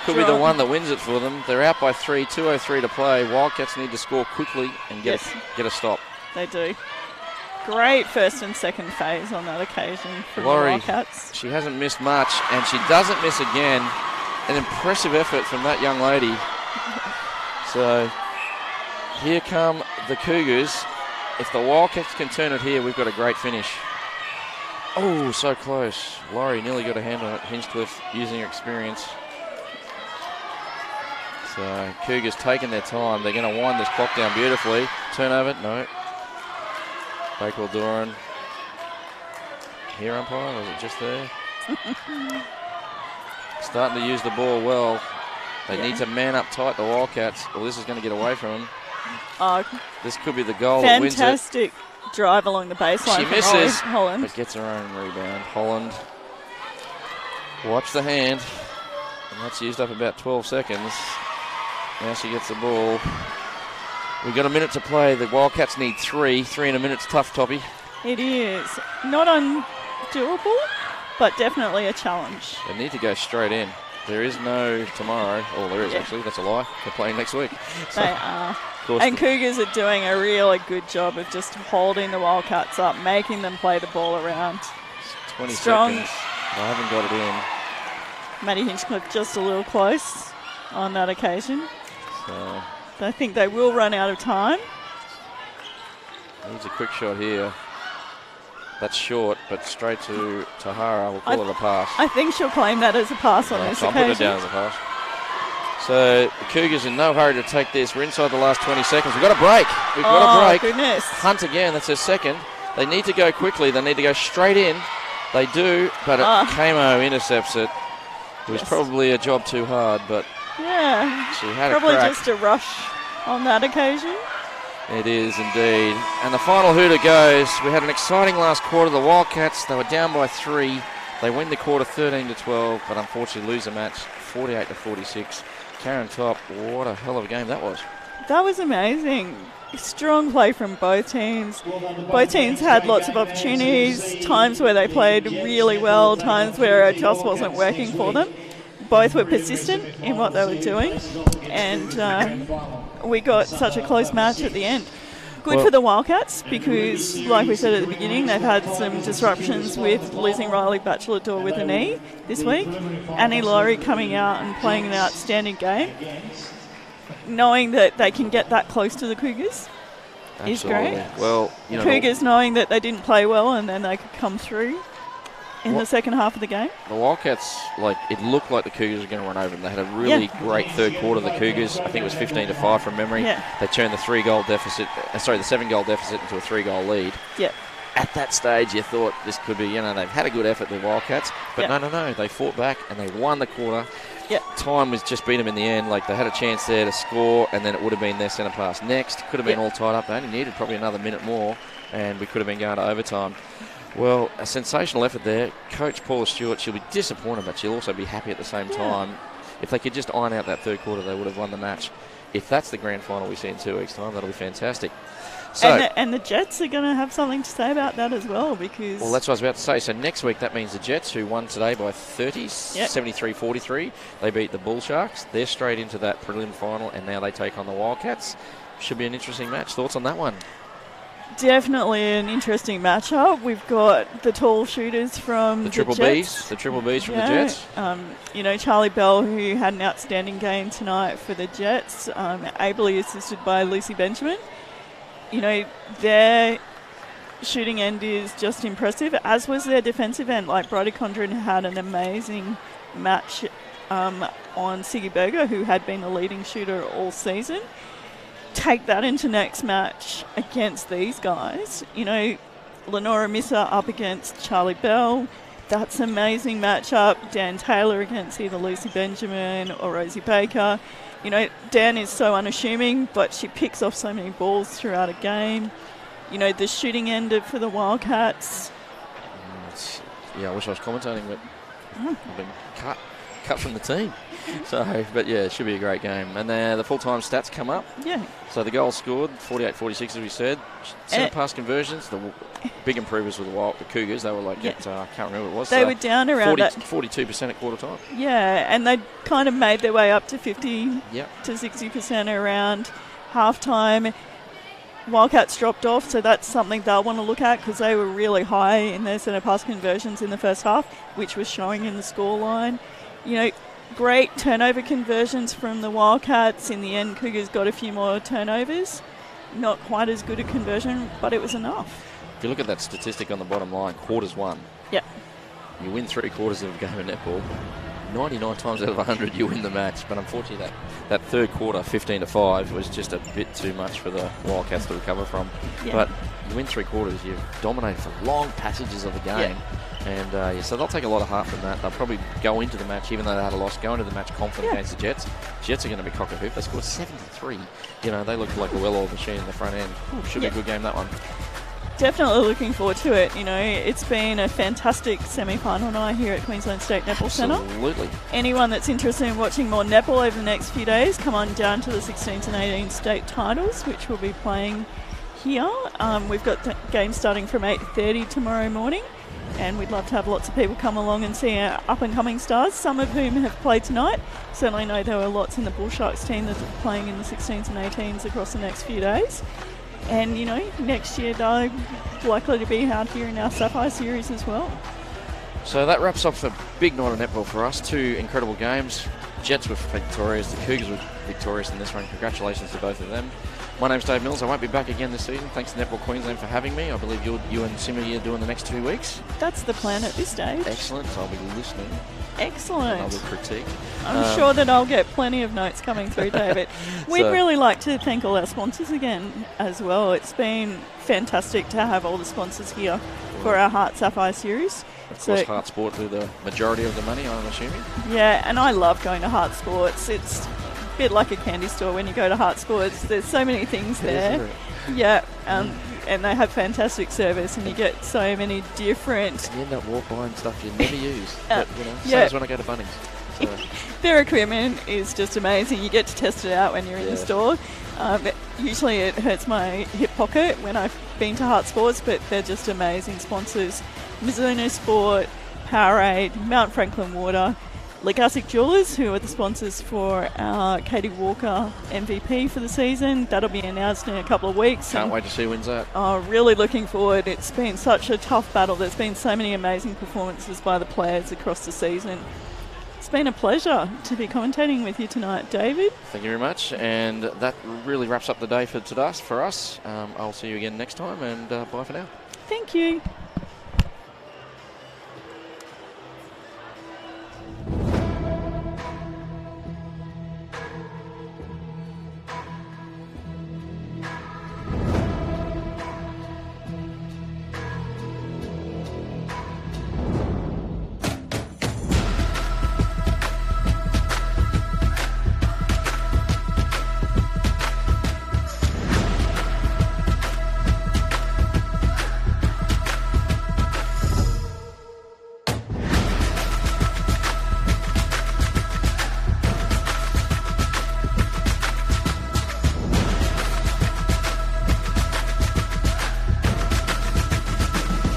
Could be the one that wins it for them. They're out by 3, 2:03 to play. Wildcats need to score quickly and get a stop. They do. Great first and second phase on that occasion for the Wildcats. She hasn't missed much, and she doesn't miss again. An impressive effort from that young lady. So here come the Cougars. If the Wildcats can turn it here, we've got a great finish. Oh, so close. Laurie nearly got a hand on it. Hinchcliffe using her experience. So Cougars taking their time. They're going to wind this clock down beautifully. Turnover? No. Bakewell Doran. Here umpire, was it just there? Starting to use the ball well. They need to man up tight, the Wildcats. Well, this is going to get away from them. This could be the goal that wins it. Fantastic drive along the baseline. She misses, Holland. but gets her own rebound. Holland. Watch the hand. And that's used up about 12 seconds. Now she gets the ball. We've got a minute to play. The Wildcats need 3. 3 in a minute's tough, Toppy. It is. Not undoable, but definitely a challenge. They need to go straight in. There is no tomorrow. Oh, there is actually. That's a lie. They're playing next week. So, they are. And Cougars are doing a really good job of just holding the Wildcats up, making them play the ball around. 20 seconds. I haven't got it in. Maddie Hinchcliffe just a little close on that occasion. So I think they will run out of time. Needs a quick shot here. That's short, but straight to Tahara. We'll call it a pass. I think she'll claim that as a pass on this occasion. I'll put it down as a pass. So the Cougars in no hurry to take this. We're inside the last 20 seconds. We've got a break. We've got a break. Goodness. Hunt again. That's her second. They need to go quickly. They need to go straight in. They do, but Kamo intercepts it. It was probably a job too hard, but she had a crack. Probably just a rush on that occasion. It is indeed. And the final hooter goes. We had an exciting last quarter. The Wildcats, they were down by 3. They win the quarter 13-12, but unfortunately lose the match 48-46. Karen Top, what a hell of a game that was. That was amazing. Strong play from both teams. Both teams had lots of opportunities, times where they played really well, times where it just wasn't working for them. Both were persistent in what they were doing, and we got such a close match at the end. Good for the Wildcats because, like we said at the beginning, they've had some disruptions with losing Riley Batchelor with a knee this week. Annie Laurie coming out and playing an outstanding game. Knowing that they can get that close to the Cougars is great. Well, you know, Cougars knowing that they didn't play well and then they could come through in the second half of the game. The Wildcats, it looked like the Cougars were going to run over them. They had a really great third quarter. The Cougars, I think it was 15-5 from memory. Yeah. They turned the 7-goal deficit into a 3-goal lead. Yeah. At that stage, you thought this could be, they've had a good effort, the Wildcats, but no, they fought back and they won the quarter. Yeah. Time was just beat them in the end. They had a chance there to score, and then it would have been their centre pass next. Could have been all tied up. They only needed probably another minute more, and we could have been going to overtime. Well, a sensational effort there. Coach Paula Stewart, she'll be disappointed, but she'll also be happy at the same time. If they could just iron out that third quarter, they would have won the match. If that's the grand final we see in 2 weeks' time, that'll be fantastic. So, and the Jets are going to have something to say about that as well because... Well, that's what I was about to say. So next week, that means the Jets, who won today by 30, 73-43, they beat the Bull Sharks. They're straight into that prelim final, and now they take on the Wildcats. Should be an interesting match. Thoughts on that one? Definitely an interesting matchup. We've got the tall shooters from the Triple Jets. Bs. The Triple Bs from the Jets. You know, Charlie Bell, who had an outstanding game tonight for the Jets, ably assisted by Lucy Benjamin. You know, their shooting end is just impressive, as was their defensive end. Like, Bridie Condren had an amazing match on Siggy Berger, who had been the leading shooter all season. Take that into next match against these guys. You know, Lenora Missa up against Charlie Bell. That's an amazing matchup. Dan Taylor against either Lucy Benjamin or Rosie Baker. You know, Dan is so unassuming, but she picks off so many balls throughout a game. You know, the shooting end for the Wildcats. I wish I was commentating, but I've been cut from the team. So, but yeah, it should be a great game. And the full-time stats come up. Yeah. So the goals scored, 48-46 as we said. Centre pass conversions, the big improvers with the Cougars. They were like, I can't remember what it was. They were down around 42% at quarter time. Yeah, and they kind of made their way up to 50 to 60% around half-time. Wildcats dropped off, so that's something they'll want to look at because they were really high in their centre pass conversions in the first half, which was showing in the scoreline. You know, great turnover conversions from the Wildcats. In the end, Cougars got a few more turnovers. Not quite as good a conversion, but it was enough. If you look at that statistic on the bottom line, quarters won. Yeah. You win 3 quarters of a game of netball. 99 times out of 100 you win the match, but unfortunately that third quarter, 15-5, was just a bit too much for the Wildcats to recover from. Yeah. But you win 3 quarters, you've dominated for long passages of the game. And so they'll take a lot of heart from that. They'll probably go into the match, even though they had a loss, go into the match confident against the Jets. Jets are going to be cock a hoop. They scored 73. You know, they look like a well-oiled machine in the front end. Should be a good game, that one. Definitely looking forward to it. You know, it's been a fantastic semi-final night here at Queensland State Netball Centre. Absolutely. Anyone that's interested in watching more netball over the next few days, come on down to the 16s and 18 state titles, which we'll be playing here. We've got games starting from 8:30 tomorrow morning, and we'd love to have lots of people come along and see our up-and-coming stars, some of whom have played tonight. Certainly know there were lots in the Bull Sharks team that are playing in the 16s and 18s across the next few days. And, you know, next year they're likely to be out here in our Sapphire series as well. So that wraps up a big night of netball for us. 2 incredible games. Jets were victorious. The Cougars were victorious in this one. Congratulations to both of them. My name's Dave Mills. I won't be back again this season. Thanks to Netball Queensland for having me. I believe you and Simmy are doing the next 2 weeks. That's the plan at this stage. Excellent. So I'll be listening. Excellent. I will critique. I'm sure that I'll get plenty of notes coming through, David. We'd really like to thank all our sponsors again as well. It's been fantastic to have all the sponsors here for our HART Sapphire series. Of course, HART Sport do the majority of the money, I'm assuming. Yeah, and I love going to HART Sports. It's a bit like a candy store when you go to HART Sports. There's so many things there. Yeah, and they have fantastic service, and you get so many different... You end up buying stuff you never use. But, you know, same as when I go to Bunnings. So. Their equipment is just amazing. You get to test it out when you're in the store. Usually it hurts my hip pocket when I've been to HART Sports, but they're just amazing sponsors. Mizuno Sport, Powerade, Mount Franklin Water, Legassic Jewelers, who are the sponsors for our Katie Walker MVP for the season. That'll be announced in a couple of weeks. Can't wait to see who wins that. Oh, really looking forward. It's been such a tough battle. There's been so many amazing performances by the players across the season. It's been a pleasure to be commentating with you tonight, David. Thank you very much. And that really wraps up the day for us. I'll see you again next time, and bye for now. Thank you.